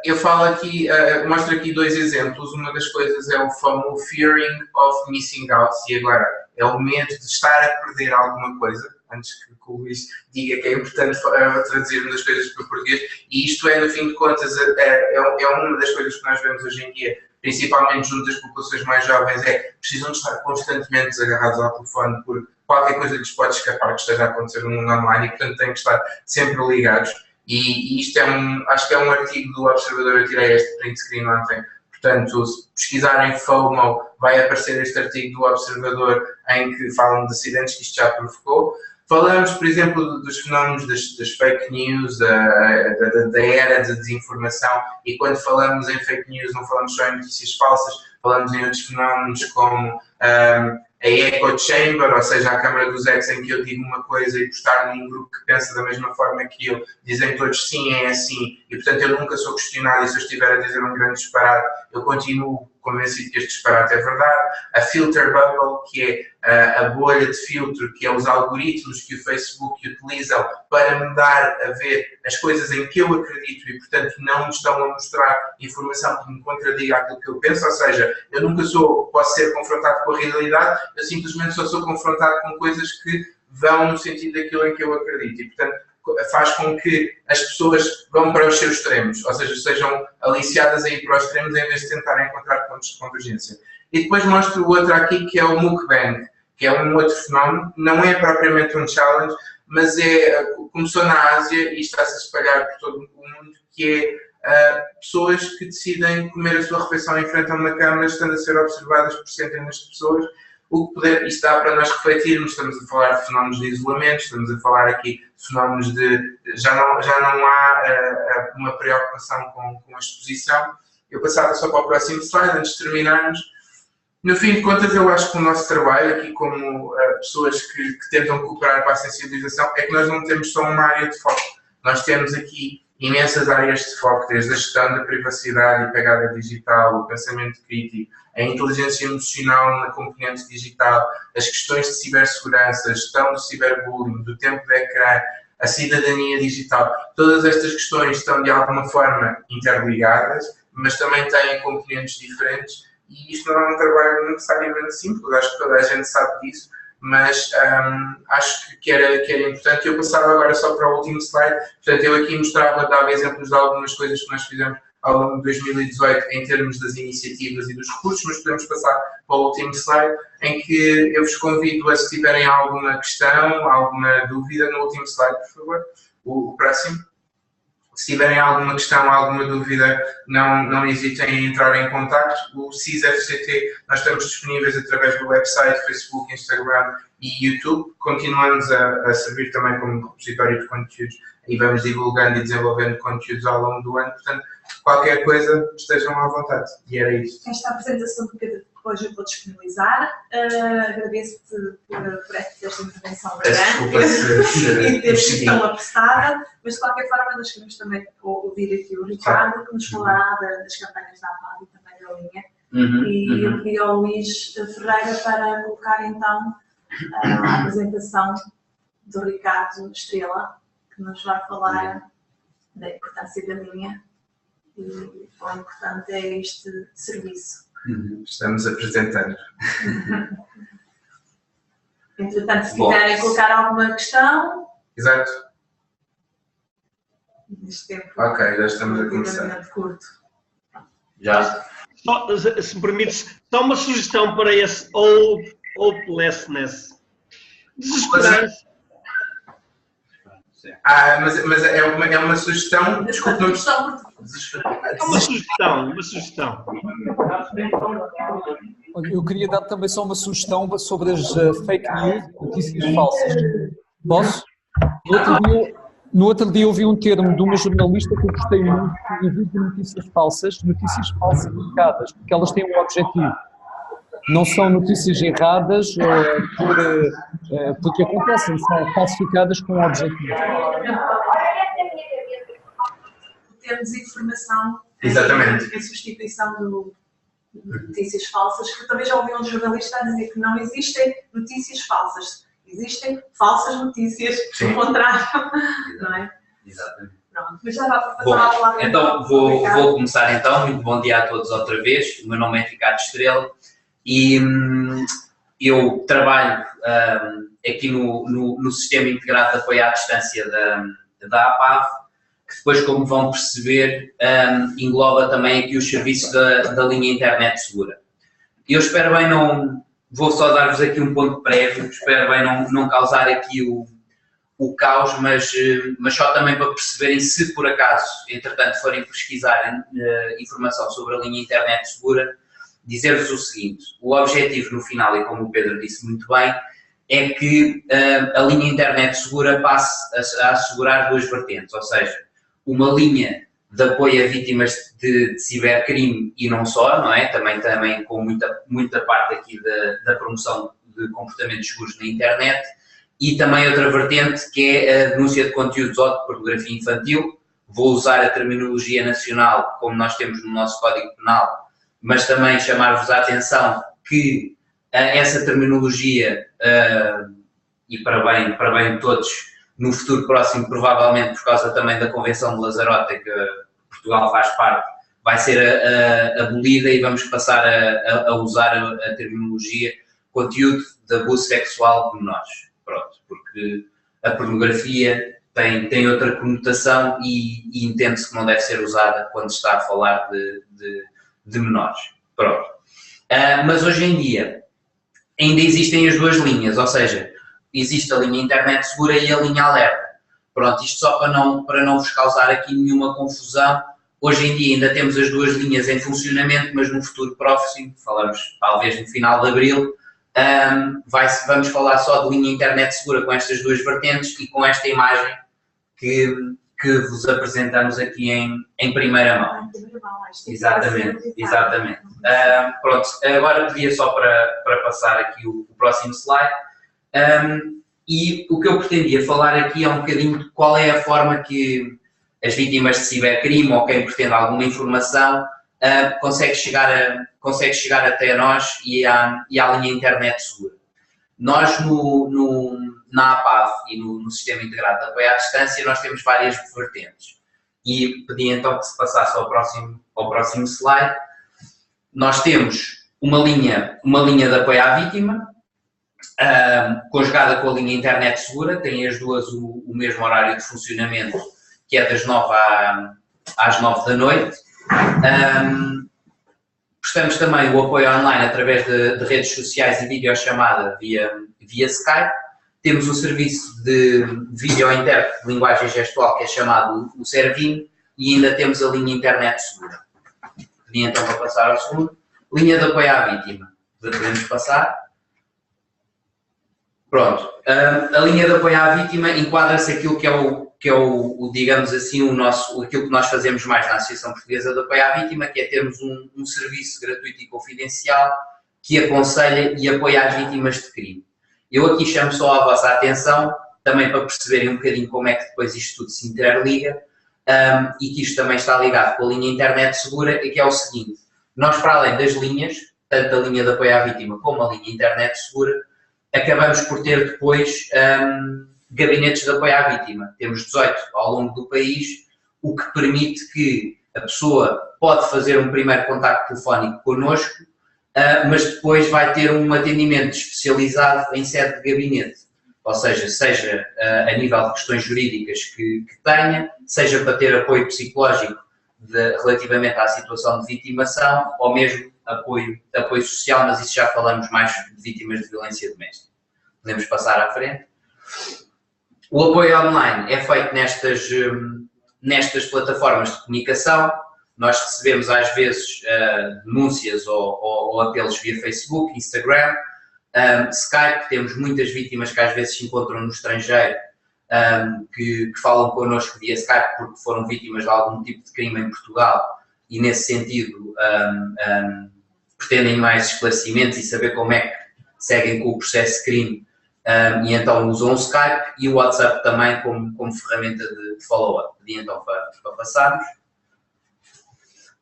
Eu falo aqui, mostro aqui 2 exemplos. Uma das coisas é o FOMO, Fearing of Missing Out, e agora é o medo de estar a perder alguma coisa, antes que o Luís diga que é importante traduzirmos as coisas para o português, e isto é, no fim de contas, é uma das coisas que nós vemos hoje em dia, principalmente junto das populações mais jovens, precisam de estar constantemente agarrados ao telefone, porque qualquer coisa lhes pode escapar que esteja a acontecer no mundo online, e portanto têm que estar sempre ligados. E isto acho que é um artigo do Observador, eu tirei este print screen ontem. Portanto, se pesquisarem FOMO, vai aparecer este artigo do Observador em que falam de acidentes que isto já provocou. Falamos, por exemplo, dos fenómenos das fake news, da era de desinformação, e quando falamos em fake news não falamos só em notícias falsas, falamos em outros fenómenos como a echo chamber, ou seja, a câmara dos ex, em que eu digo uma coisa e postar num grupo que pensa da mesma forma que eu, dizem todos sim, é assim, e portanto eu nunca sou questionado, e se eu estiver a dizer um grande disparate, eu continuo convencido que este disparate é verdade. A filter bubble, que é a bolha de filtro, que é os algoritmos que o Facebook utilizam para me dar a ver as coisas em que eu acredito e, portanto, não me estão a mostrar informação que me contradiga aquilo que eu penso, ou seja, eu nunca posso ser confrontado com a realidade, eu simplesmente só sou confrontado com coisas que vão no sentido daquilo em que eu acredito e, portanto, faz com que as pessoas vão para os seus extremos, ou seja, sejam aliciadas a ir para os extremos em vez de tentarem encontrar pontos de convergência. E depois mostro o outro aqui, que é o mukbang, que é um outro fenómeno, não é propriamente um challenge, mas começou na Ásia e está-se a espalhar por todo o mundo, que é pessoas que decidem comer a sua refeição em frente a uma câmara, estando a ser observadas por centenas de pessoas. Isto dá para nós refletirmos, estamos a falar de fenómenos de isolamento, estamos a falar aqui de fenómenos de... Já não há uma preocupação com a exposição. Eu passava só para o próximo slide, antes de terminarmos. No fim de contas, eu acho que o nosso trabalho aqui, como pessoas que tentam cooperar para a sensibilização, é que nós não temos só uma área de foco. Nós temos aqui imensas áreas de foco, desde a gestão da privacidade e pegada digital, o pensamento crítico, a inteligência emocional na componente digital, as questões de cibersegurança, a gestão do ciberbullying, do tempo de ecrã, a cidadania digital. Todas estas questões estão de alguma forma interligadas, mas também têm componentes diferentes, e isto não é um trabalho necessariamente simples, acho que toda a gente sabe disso, mas acho que era importante. Eu passava agora só para o último slide, portanto eu aqui dava exemplos de algumas coisas que nós fizemos ao longo de 2018 em termos das iniciativas e dos recursos, mas podemos passar para o último slide, em que eu vos convido a, se tiverem alguma questão, alguma dúvida, no último slide, por favor, o próximo. Se tiverem alguma questão, alguma dúvida, não hesitem em entrar em contacto. O CIS-FCT, nós estamos disponíveis através do website, Facebook, Instagram e YouTube. Continuamos a servir também como repositório de conteúdos e vamos divulgando e desenvolvendo conteúdos ao longo do ano. Portanto, qualquer coisa, estejam à vontade. E era isto. Esta apresentação que depois eu vou disponibilizar. Agradeço-te por esta intervenção grande e ter sido tão apressada, mas de qualquer forma nós queremos também ouvir aqui o Ricardo, que nos falará das campanhas da APAD e também da linha, e eu pedi ao Luís Ferreira para colocar então a apresentação do Ricardo Estrela, que nos vai falar da importância da linha e quão importante é este serviço. Estamos apresentando. Entretanto, se quiserem colocar alguma questão... Exato. Neste tempo... Ok, já estamos a começar. Curto. Já. Se me permites, só uma sugestão para esse hopelessness. Desesperança. Mas é uma sugestão, desculpe, não É uma sugestão. Olha, eu queria dar também só uma sugestão sobre as fake news, notícias falsas. Posso? No outro dia ouvi um termo de uma jornalista que eu gostei muito, em vez de notícias falsificadas, porque elas têm um objetivo. Não são notícias erradas porque acontecem, são falsificadas com um objetivo. Temos informação Exatamente. em substituição de notícias falsas, que também já ouvi um jornalista a dizer que não existem notícias falsas, existem falsas notícias, ao contrário, não é? Exatamente. Pronto, mas já vai Bom, passar a palavra. então vou começar então. Muito bom dia a todos outra vez. O meu nome é Ricardo Estrela e eu trabalho aqui no Sistema Integrado de Apoio à Distância da APAV, que depois, como vão perceber, engloba também aqui os serviços da linha internet segura. Eu espero bem vou só dar-vos aqui um ponto prévio, espero bem não causar aqui o caos, mas só também para perceberem, se por acaso, entretanto, forem pesquisar informação sobre a linha internet segura, dizer-vos o seguinte: o objetivo no final, e como o Pedro disse muito bem, é que a linha internet segura passe a assegurar duas vertentes, ou seja, uma linha de apoio a vítimas de cibercrime e não só, não é? Também com muita parte aqui da promoção de comportamentos seguros na internet, e também outra vertente que é a denúncia de conteúdos ou de pornografia infantil. Vou usar a terminologia nacional como nós temos no nosso Código Penal, mas também chamar-vos a atenção que essa terminologia, e para bem de todos, no futuro próximo, provavelmente por causa também da Convenção de Lanzarote, que Portugal faz parte, vai ser abolida, e vamos passar a usar a terminologia conteúdo de abuso sexual de menores. Pronto, porque a pornografia tem outra conotação e entende-se que não deve ser usada quando se está a falar de menores. Pronto. Mas hoje em dia ainda existem as duas linhas, ou seja, existe a linha internet segura e a linha alerta. Pronto, isto só para não vos causar aqui nenhuma confusão. Hoje em dia ainda temos as duas linhas em funcionamento, mas no futuro próximo, falamos talvez no final de abril, vamos falar só de linha internet segura com estas duas vertentes e com esta imagem que vos apresentamos aqui em primeira mão. Exatamente. Pronto, agora pedia só para passar aqui o próximo slide. E o que eu pretendia falar aqui é um bocadinho de qual é a forma que as vítimas de cibercrime ou quem pretende alguma informação consegue chegar até nós e à linha internet segura. Nós na APAV e no Sistema Integrado de Apoio à Distância nós temos várias vertentes, e pedi então que se passasse ao próximo slide. Nós temos uma linha de apoio à vítima, conjugada com a linha internet segura, têm as duas o mesmo horário de funcionamento, que é das 9 às 9 da noite. Prestamos também o apoio online através de redes sociais e videochamada via Skype. Temos o serviço de vídeo intérprete de linguagem gestual, que é chamado o Servin, e ainda temos a linha internet segura. Pedi então para passar ao segundo. Linha de apoio à vítima. Podemos passar. Pronto. A linha de apoio à vítima enquadra-se aquilo que é o digamos assim, aquilo que nós fazemos mais na Associação Portuguesa de Apoio à Vítima, que é termos um serviço gratuito e confidencial que aconselha e apoia as vítimas de crime. Eu aqui chamo só a vossa atenção, também para perceberem um bocadinho como é que depois isto tudo se interliga, e que isto também está ligado com a linha internet segura, e que é o seguinte: nós, para além das linhas, tanto a linha de apoio à vítima como a linha internet segura, acabamos por ter depois gabinetes de apoio à vítima. Temos 18 ao longo do país, o que permite que a pessoa pode fazer um primeiro contacto telefónico connosco, mas depois vai ter um atendimento especializado em sede de gabinete. Ou seja a nível de questões jurídicas que tenha, seja para ter apoio psicológico relativamente à situação de vitimação, ou mesmo apoio social, mas isso já falamos mais de vítimas de violência doméstica. Podemos passar à frente. O apoio online é feito nestas plataformas de comunicação. Nós recebemos às vezes denúncias ou apelos via Facebook, Instagram, Skype. Temos muitas vítimas que às vezes se encontram no estrangeiro que falam connosco via Skype porque foram vítimas de algum tipo de crime em Portugal e nesse sentido pretendem mais esclarecimentos e saber como é que seguem com o processo de crime. E então usam o Skype e o WhatsApp também como ferramenta de follow-up. Pedi então para passarmos.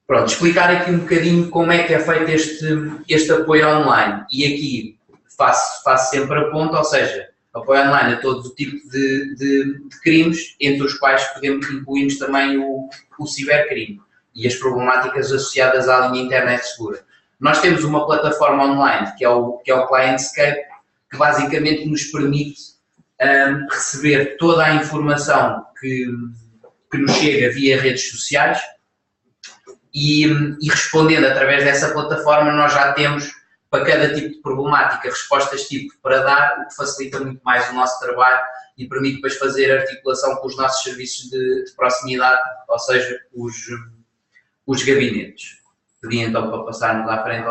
Pronto, explicar aqui um bocadinho como é que é feito este apoio online. E aqui faço sempre a ponta, ou seja, apoio online a todo o tipo de crimes, entre os quais incluímos também o cibercrime e as problemáticas associadas à linha internet segura. Nós temos uma plataforma online que é o ClientScape, que basicamente nos permite receber toda a informação que nos chega via redes sociais e respondendo através dessa plataforma nós já temos para cada tipo de problemática respostas tipo para dar, o que facilita muito mais o nosso trabalho e permite depois fazer articulação com os nossos serviços de proximidade, ou seja, os gabinetes. Pedi então para passarmos à frente.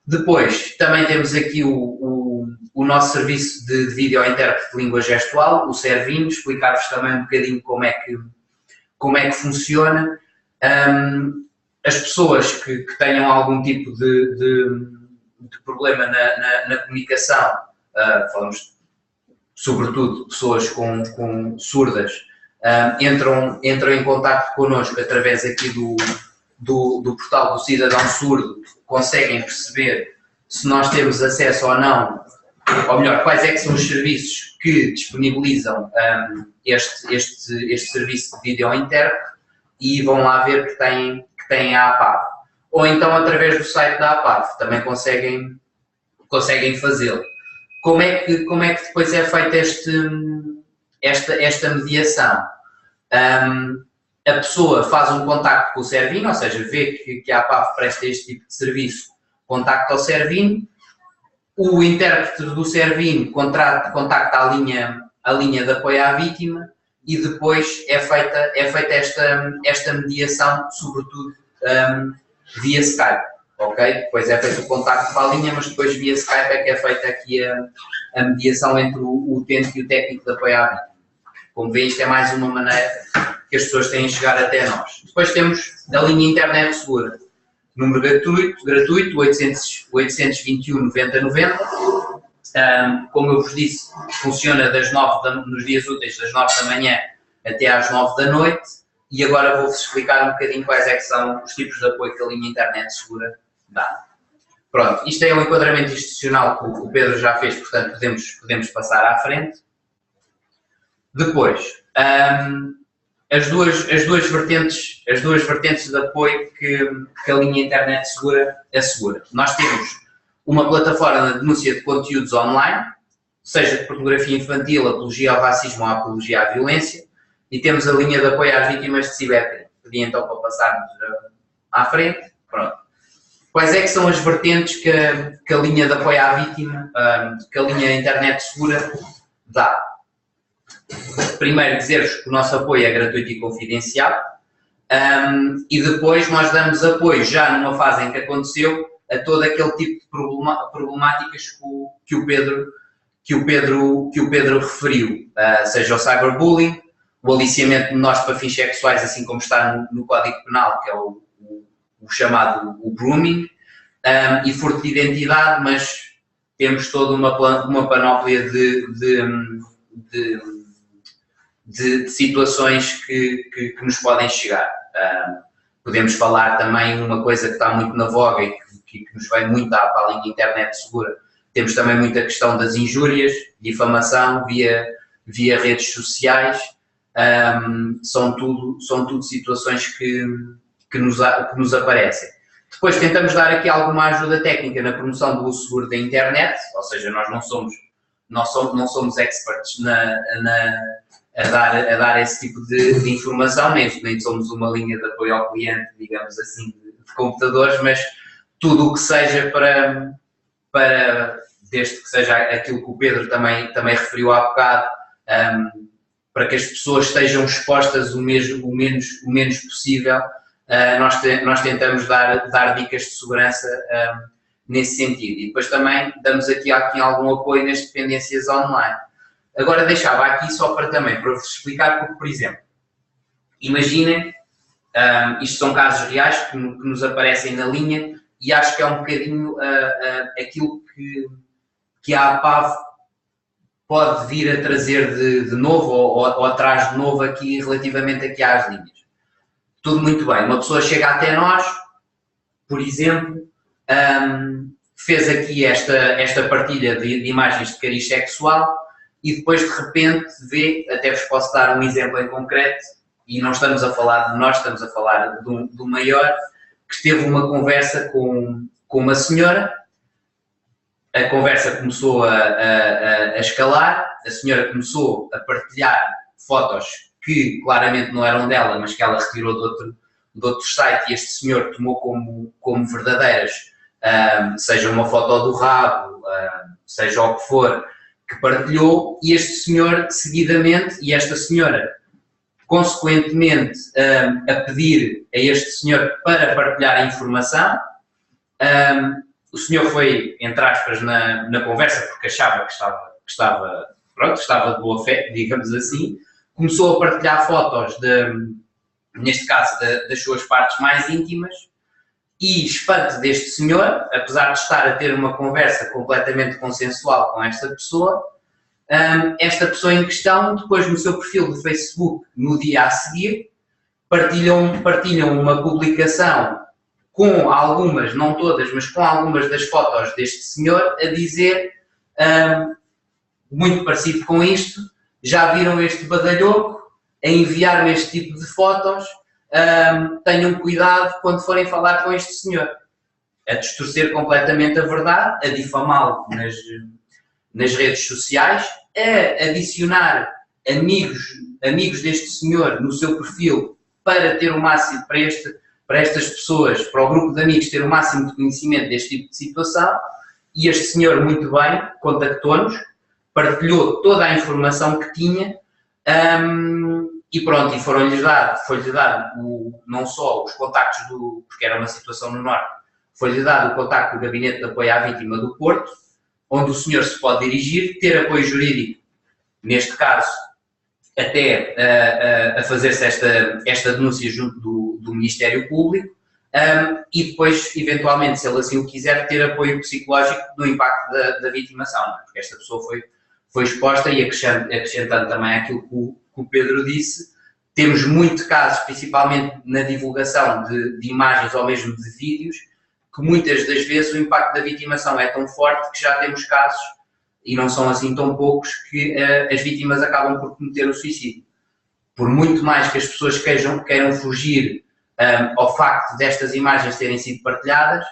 Depois, também temos aqui o nosso serviço de vídeo-intérprete de língua gestual, o Servino, explicar-vos também um bocadinho como é que funciona. As pessoas que tenham algum tipo de problema na comunicação, falamos sobretudo pessoas com surdas, entram em contacto connosco através aqui do portal do Cidadão Surdo, conseguem perceber se nós temos acesso ou não, ou melhor, quais é que são os serviços que disponibilizam este serviço de vídeo-intérprete e vão lá ver que têm a APAV. Ou então através do site da APAV também conseguem fazê-lo. Como é que depois é feita esta mediação? A pessoa faz um contacto com o Servino, ou seja, vê que a APAV presta este tipo de serviço, contacta o Servino, o intérprete do Servino contacta a linha de apoio à vítima e depois é feita esta mediação, sobretudo via Skype, ok? Depois é feito o contacto para a linha, mas depois via Skype é que é feita aqui a mediação entre o utente e o técnico de apoio à vítima. Como veem, isto é mais uma maneira que as pessoas têm de chegar até nós. Depois temos a linha internet segura, número gratuito 821 90 90. Como eu vos disse, funciona nos dias úteis das 9 da manhã até às 9 da noite e agora vou-vos explicar um bocadinho quais é que são os tipos de apoio que a linha internet segura dá. Pronto, isto é um enquadramento institucional que o Pedro já fez, portanto podemos passar à frente. Depois, as duas vertentes de apoio que a linha internet segura assegura. Nós temos uma plataforma de denúncia de conteúdos online, seja de pornografia infantil, apologia ao racismo ou apologia à violência, e temos a linha de apoio às vítimas de cibercrime. Pedi então para passarmos à frente. Pronto. Quais é que são as vertentes que a linha de apoio à vítima, que a linha internet segura dá? Primeiro, dizer-vos que o nosso apoio é gratuito e confidencial, e depois nós damos apoio já numa fase em que aconteceu a todo aquele tipo de problemáticas que o Pedro referiu, seja o cyberbullying, o aliciamento de menores para fins sexuais, assim como está no Código Penal, que é o chamado o grooming, e furto de identidade, mas temos toda uma panóplia de situações que nos podem chegar. Podemos falar também uma coisa que está muito na voga e que nos vem muito para a linha internet segura. Temos também muita questão das injúrias, difamação via redes sociais. São tudo situações que nos aparecem. Depois tentamos dar aqui alguma ajuda técnica na promoção do uso seguro da internet, ou seja, nós não somos experts a dar esse tipo de informação, nem somos uma linha de apoio ao cliente, digamos assim, de computadores, mas tudo o que seja para desde que seja aquilo que o Pedro também referiu há bocado, para que as pessoas estejam expostas o menos possível, nós tentamos dar dicas de segurança nesse sentido. E depois também damos aqui algum apoio nas dependências online. Agora deixava aqui só para vos explicar, porque, por exemplo, imaginem, isto são casos reais que nos aparecem na linha e acho que é um bocadinho aquilo que a APAV pode vir a trazer de novo ou traz de novo aqui relativamente aqui às linhas. Tudo muito bem, uma pessoa chega até nós, por exemplo, fez aqui esta partilha de imagens de cariz sexual e depois de repente vê, até vos posso dar um exemplo em concreto, e não estamos a falar de nós, estamos a falar do maior, que teve uma conversa com uma senhora. A conversa começou a escalar, a senhora começou a partilhar fotos que claramente não eram dela, mas que ela retirou de outro site e este senhor tomou como verdadeiras, seja uma foto do rabo, seja o que for, que partilhou, e este senhor seguidamente, e esta senhora consequentemente a pedir a este senhor para partilhar a informação. O senhor foi, entre aspas, na conversa porque achava que estava de boa fé, digamos assim. Começou a partilhar fotos, neste caso, das suas partes mais íntimas e, espanto deste senhor, apesar de estar a ter uma conversa completamente consensual com esta pessoa em questão, depois no seu perfil de Facebook, no dia a seguir, partilham uma publicação com algumas, não todas, mas com algumas das fotos deste senhor, a dizer, muito parecido com isto: já viram este badalhoco a enviar-me este tipo de fotos, tenham cuidado quando forem falar com este senhor. A distorcer completamente a verdade, a difamá-lo nas redes sociais, a adicionar amigos deste senhor no seu perfil para ter o máximo, para estas pessoas, para o grupo de amigos ter o máximo de conhecimento deste tipo de situação. E este senhor, muito bem, contactou-nos, partilhou toda a informação que tinha, e pronto, e foi-lhe dado não só os contactos porque era uma situação no Norte, foi-lhe dado o contacto do Gabinete de Apoio à Vítima do Porto, onde o senhor se pode dirigir, ter apoio jurídico, neste caso, até a fazer-se esta denúncia junto do Ministério Público, e depois, eventualmente, se ele assim o quiser, ter apoio psicológico no impacto da vitimação, não é? Porque esta pessoa foi exposta, e acrescentando também aquilo que o Pedro disse, temos muito casos, principalmente na divulgação de imagens ou mesmo de vídeos, que muitas das vezes o impacto da vitimação é tão forte que já temos casos, e não são assim tão poucos, que as vítimas acabam por cometer o suicídio. Por muito mais que as pessoas queiram fugir ao facto destas imagens terem sido partilhadas,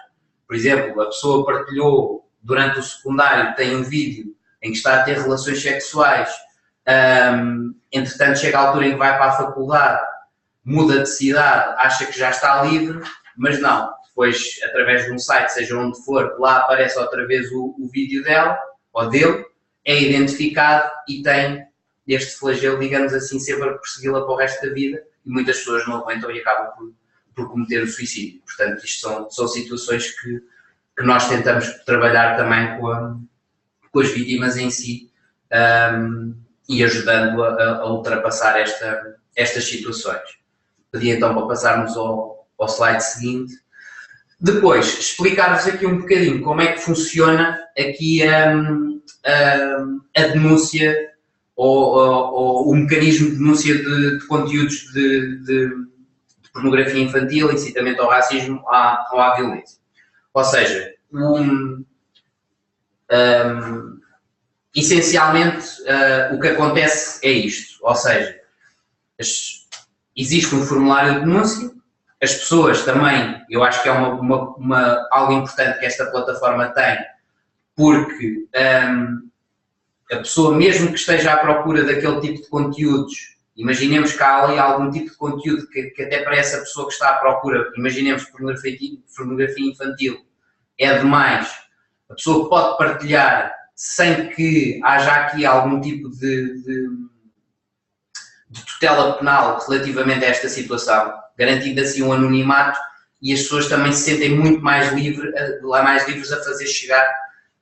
por exemplo, a pessoa partilhou durante o secundário, tem um vídeo em que está a ter relações sexuais, entretanto chega a altura em que vai para a faculdade, muda de cidade, acha que já está livre, mas não. Depois, através de um site, seja onde for, lá aparece outra vez o vídeo dela, ou dele, é identificado e tem este flagelo, digamos assim, sempre a persegui-la para o resto da vida, e muitas pessoas não aguentam e acabam por cometer o suicídio. Portanto, isto são situações que nós tentamos trabalhar também com as vítimas em si, e ajudando a ultrapassar estas situações. Pedi então para passarmos ao slide seguinte. Depois, explicar-vos aqui um bocadinho como é que funciona aqui a denúncia ou o mecanismo de denúncia de conteúdos de pornografia infantil, incitamento ao racismo ou à violência. Ou seja, essencialmente o que acontece é isto, ou seja, existe um formulário de denúncia. As pessoas também, eu acho que é algo importante que esta plataforma tem, porque a pessoa, mesmo que esteja à procura daquele tipo de conteúdos, imaginemos que há ali algum tipo de conteúdo que até para essa pessoa que está à procura, imaginemos pornografia infantil, é demais, a pessoa pode partilhar sem que haja aqui algum tipo de tutela penal relativamente a esta situação, garantindo assim um anonimato, e as pessoas também se sentem muito mais livres a fazer chegar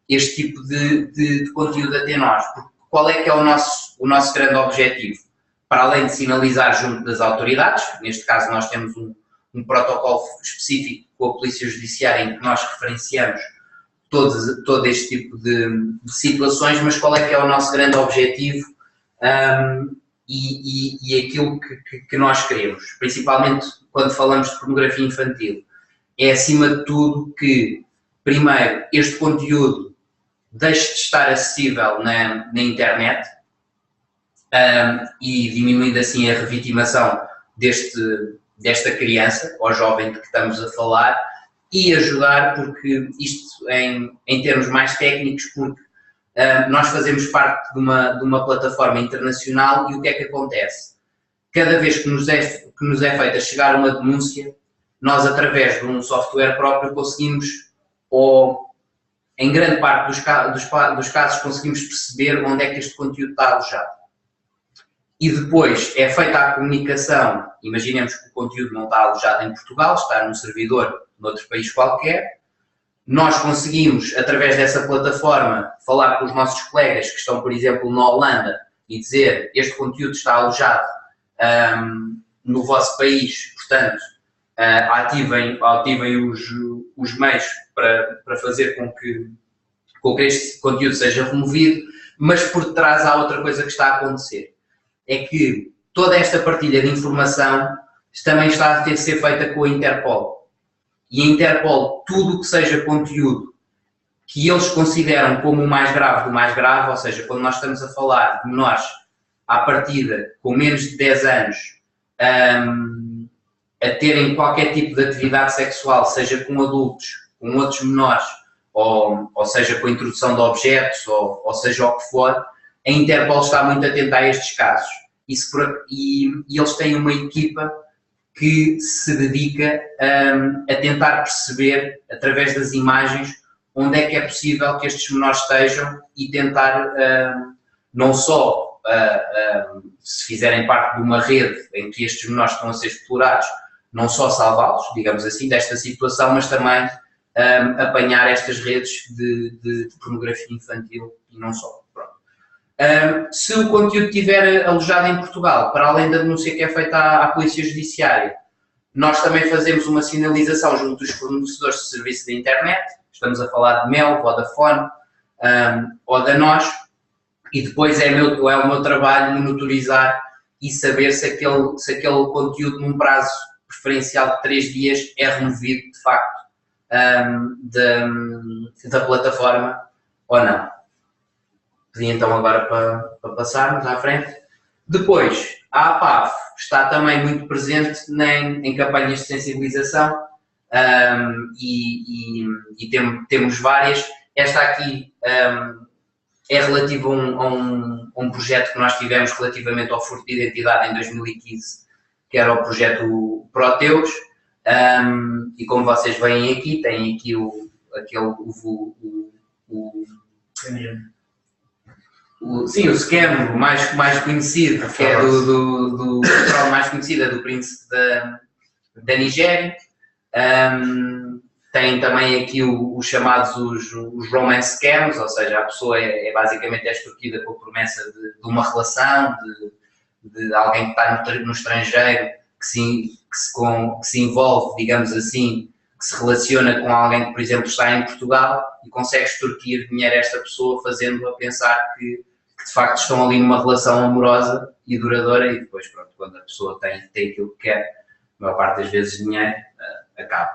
este tipo de conteúdo até nós. Porque qual é que é o nosso grande objetivo? Para além de sinalizar junto das autoridades, neste caso nós temos um protocolo específico com a Polícia Judiciária em que nós referenciamos todo este tipo de situações, mas qual é que é o nosso grande objetivo e aquilo que nós queremos, principalmente quando falamos de pornografia infantil, é acima de tudo que, primeiro, este conteúdo deixe de estar acessível na internet e diminuindo assim a revitimação desta criança ou jovem de que estamos a falar, e ajudar, porque isto em termos mais técnicos, porque nós fazemos parte de uma plataforma internacional, e o que é que acontece? Cada vez que nos é feita chegar uma denúncia, nós, através de um software próprio, conseguimos, ou em grande parte dos casos, conseguimos perceber onde é que este conteúdo está alojado. E depois é feita a comunicação. Imaginemos que o conteúdo não está alojado em Portugal, está num servidor noutro país qualquer. Nós conseguimos, através dessa plataforma, falar com os nossos colegas que estão, por exemplo, na Holanda, e dizer: este conteúdo está alojado no vosso país, portanto, ativem os meios para fazer com que este conteúdo seja removido. Mas por trás há outra coisa que está a acontecer. É que toda esta partilha de informação também está a ter de ser feita com a Interpol. E a Interpol, tudo o que seja conteúdo que eles consideram como o mais grave do mais grave, ou seja, quando nós estamos a falar de menores à partida com menos de 10 anos a terem qualquer tipo de atividade sexual, seja com adultos, com outros menores, ou seja com a introdução de objetos, ou seja o que for, a Interpol está muito atenta a estes casos. E eles têm uma equipa que se dedica a tentar perceber, através das imagens, onde é que é possível que estes menores estejam, e tentar não só, se fizerem parte de uma rede em que estes menores estão a ser explorados, não só salvá-los, digamos assim, desta situação, mas também apanhar estas redes de pornografia infantil e não só. Se o conteúdo estiver alojado em Portugal, para além da denúncia que é feita à Polícia Judiciária, nós também fazemos uma sinalização junto dos fornecedores de serviço da internet. Estamos a falar de Mel, Vodafone ou da NOS, e depois é o meu trabalho monitorizar e saber se aquele conteúdo, num prazo preferencial de 3 dias, é removido de facto da plataforma ou não. Pedi então agora para passarmos à frente. Depois, a APAV está também muito presente em campanhas de sensibilização e temos várias. Esta aqui é relativa a um projeto que nós tivemos relativamente ao furto de identidade em 2015, que era o projeto Proteus, e como vocês veem aqui, tem aqui o scam mais conhecido, que é do mais conhecido, é do príncipe da Nigéria. Tem também aqui os chamados os romance scams, ou seja, a pessoa basicamente extorquida com a promessa de uma relação, de alguém que está no estrangeiro, que se envolve, digamos assim, que se relaciona com alguém que, por exemplo, está em Portugal e consegue extorquir dinheiro a esta pessoa, fazendo-a pensar que de facto estão ali numa relação amorosa e duradoura, e depois, pronto, quando a pessoa tem aquilo que quer, a maior parte das vezes dinheiro, acaba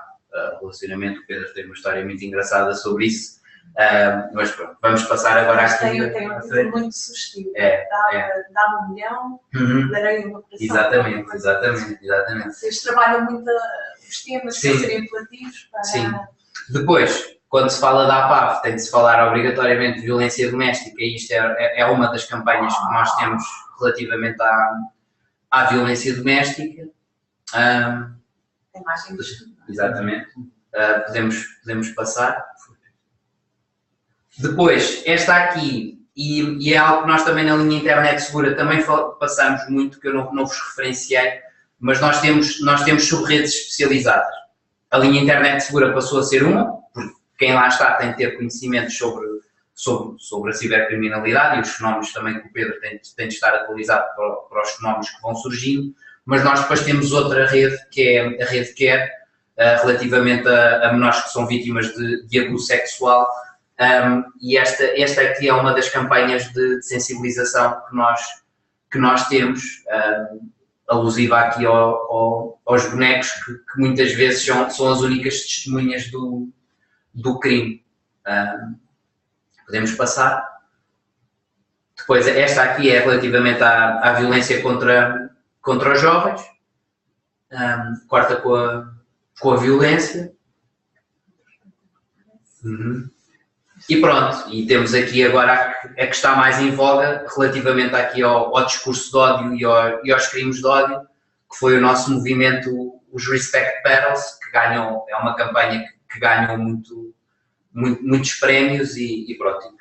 o relacionamento. O Pedro tem uma história muito engraçada sobre isso, mas pronto, vamos passar agora aqui. Tem um título muito sugestivo. Dá-me 1 milhão, darei uma operação. Exatamente. Vocês trabalham muito os temas para serem apelativos para... Sim. Depois, quando se fala da APAV, tem de se falar obrigatoriamente de violência doméstica, e isto é uma das campanhas que nós temos relativamente à violência doméstica. Imagem do estudo. Exatamente. Podemos passar. Depois, esta aqui, e é algo que nós também na linha Internet Segura também passamos muito, que eu não vos referenciei, mas nós temos sub-redes especializadas. A linha Internet Segura passou a ser uma, porque quem lá está tem de ter conhecimentos sobre a cibercriminalidade e os fenómenos também que o Pedro tem de estar atualizado para os fenómenos que vão surgindo, mas nós depois temos outra rede, que é a rede CARE, relativamente a menores que são vítimas de abuso sexual, e esta aqui é uma das campanhas de sensibilização que nós temos, alusiva aqui aos bonecos que muitas vezes são as únicas testemunhas do crime. Podemos passar. Depois, esta aqui é relativamente à violência contra os jovens. Quarta com a violência. E pronto, e temos aqui agora a que está mais em voga relativamente aqui ao discurso de ódio e aos crimes de ódio, que foi o nosso movimento, os Respect Battles, que ganham, é uma campanha que ganhou muitos prémios e pronto,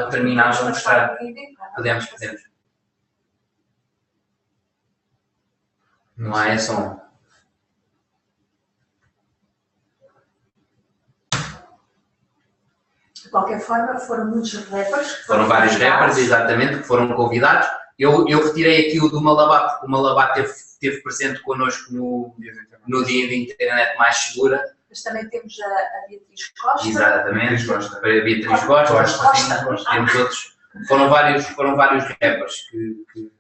terminava a mostrar. Podemos. Não há essa um. De qualquer forma, foram muitos rappers. Foram vários rappers, exatamente, que foram convidados. Eu retirei aqui o do Malabar, porque o Malabar esteve presente connosco no dia da internet mais segura. Mas também temos a Beatriz Costa. Exatamente, a Beatriz Costa. Temos outros. Foram vários rappers que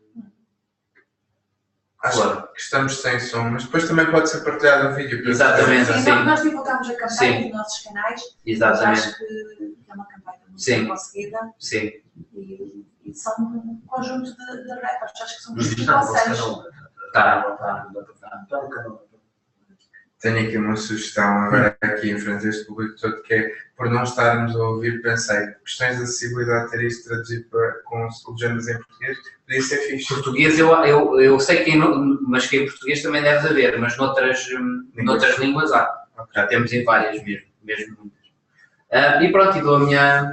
Acho que estamos sem som, mas depois também pode ser partilhado o vídeo. Exatamente. Sim, nós divulgamos a campanha nos nossos canais. Exatamente. Acho que é uma campanha muito bem conseguida. Sim. E são um conjunto de rappers, acho que são uns 5 ou 6. Tá. Tenho aqui uma sugestão agora aqui em frente a este público todo, que é, por não estarmos a ouvir, pensei, questões de acessibilidade, ter isto traduzido com legendas em português, podia ser fixe. Português eu sei que mas que em português também deve haver, mas noutras línguas há. Já temos em várias mesmo muitas. E pronto, e dou a minha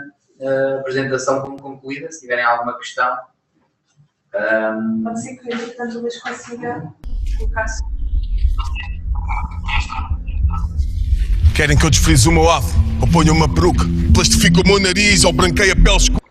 apresentação como concluída, se tiverem alguma questão. Pode ser que entretanto o Luís consiga colocar-se. Querem que eu desfrize o meu afro, ou ponha uma peruca, plastifico o meu nariz ou branqueie a pele escura.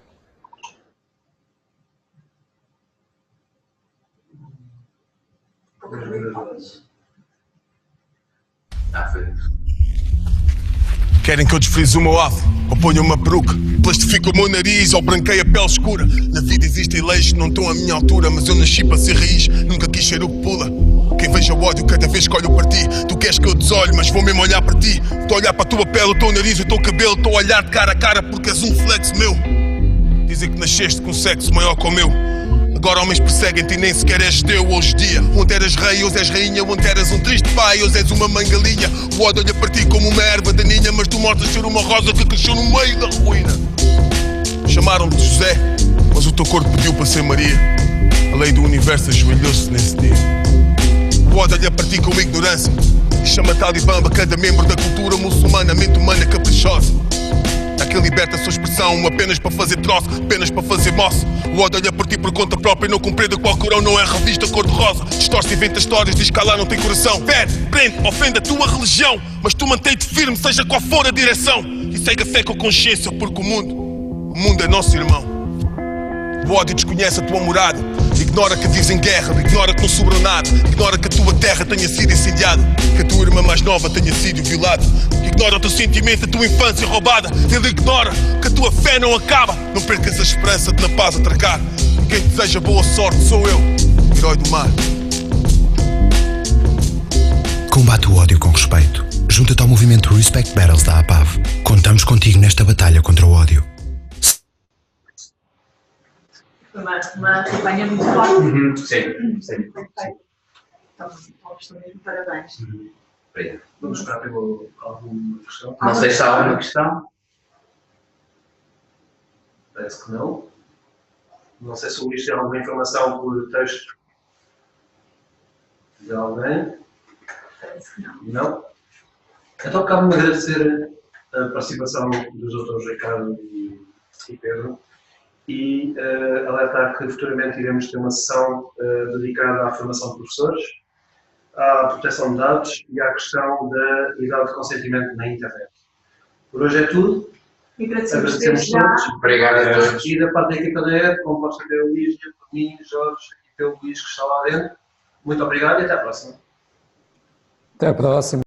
Querem que eu desfrize o meu afro, ou ponha uma peruca, plastifico o meu nariz ou branqueie a pele escura. Na vida existem leis que não estão à minha altura, mas eu nasci para ser raiz, nunca quis ser o que pula. Quem veja o ódio cada vez que olho para ti, tu queres que eu desolhe, mas vou mesmo olhar para ti. Estou a olhar para a tua pele, o teu nariz, o teu cabelo, estou a olhar de cara a cara porque és um flex meu. Dizem que nasceste com sexo maior que o meu. Agora homens perseguem-te e nem sequer és teu hoje dia. Onde eras rei, hoje és rainha. Onde eras um triste pai, hoje és uma mãe galinha. O ódio olha para ti como uma erva daninha, mas tu mostras ser uma rosa que cresceu no meio da ruína. Chamaram-te de José, mas o teu corpo pediu para ser Maria. A lei do universo ajoelhou-se nesse dia. O ódio olha para ti com ignorância e chama-te Alibamba cada membro da cultura muçulmana, mente humana caprichosa. Há quem liberta a sua expressão apenas para fazer troço, apenas para fazer moço. O ódio olha por ti por conta própria e não compreende qual Corão não é revista cor-de-rosa. Distorce e inventa histórias, diz que Allah não tem coração. Fere, prende, ofende a tua religião, mas tu mantém-te firme, seja qual for a direção. E segue a fé com consciência, porque o mundo é nosso irmão. O ódio desconhece a tua morada, ignora que vives em guerra, ignora que não sobrou nada, ignora que a tua terra tenha sido incendiada, que a tua irmã mais nova tenha sido violada, ignora o teu sentimento, a tua infância roubada. Ele ignora que a tua fé não acaba. Não percas a esperança de na paz atracar. Quem te deseja boa sorte sou eu, herói do mar. Combate o ódio com respeito. Junta-te ao movimento Respect Battles da APAV. Contamos contigo nesta batalha contra o ódio. Uma campanha muito forte. Sim. Então, mesmo parabéns. Obrigado. Vamos esperar pelo alguma questão. Não sei se há alguma questão. Parece que não. Não sei se o Luís tem alguma informação por texto de alguém. Parece que não. Não? Então cabe-me agradecer a participação dos doutores Ricardo e Pedro, e alertar que futuramente iremos ter uma sessão dedicada à formação de professores, à proteção de dados e à questão da idade de consentimento na internet. Por hoje é tudo. Agradecemos todos. Obrigado a todos. E da parte da equipa da ED, composta pelo Luís, por mim, Jorge e pelo Luís que está lá dentro. Muito obrigado e até à próxima. Até à próxima.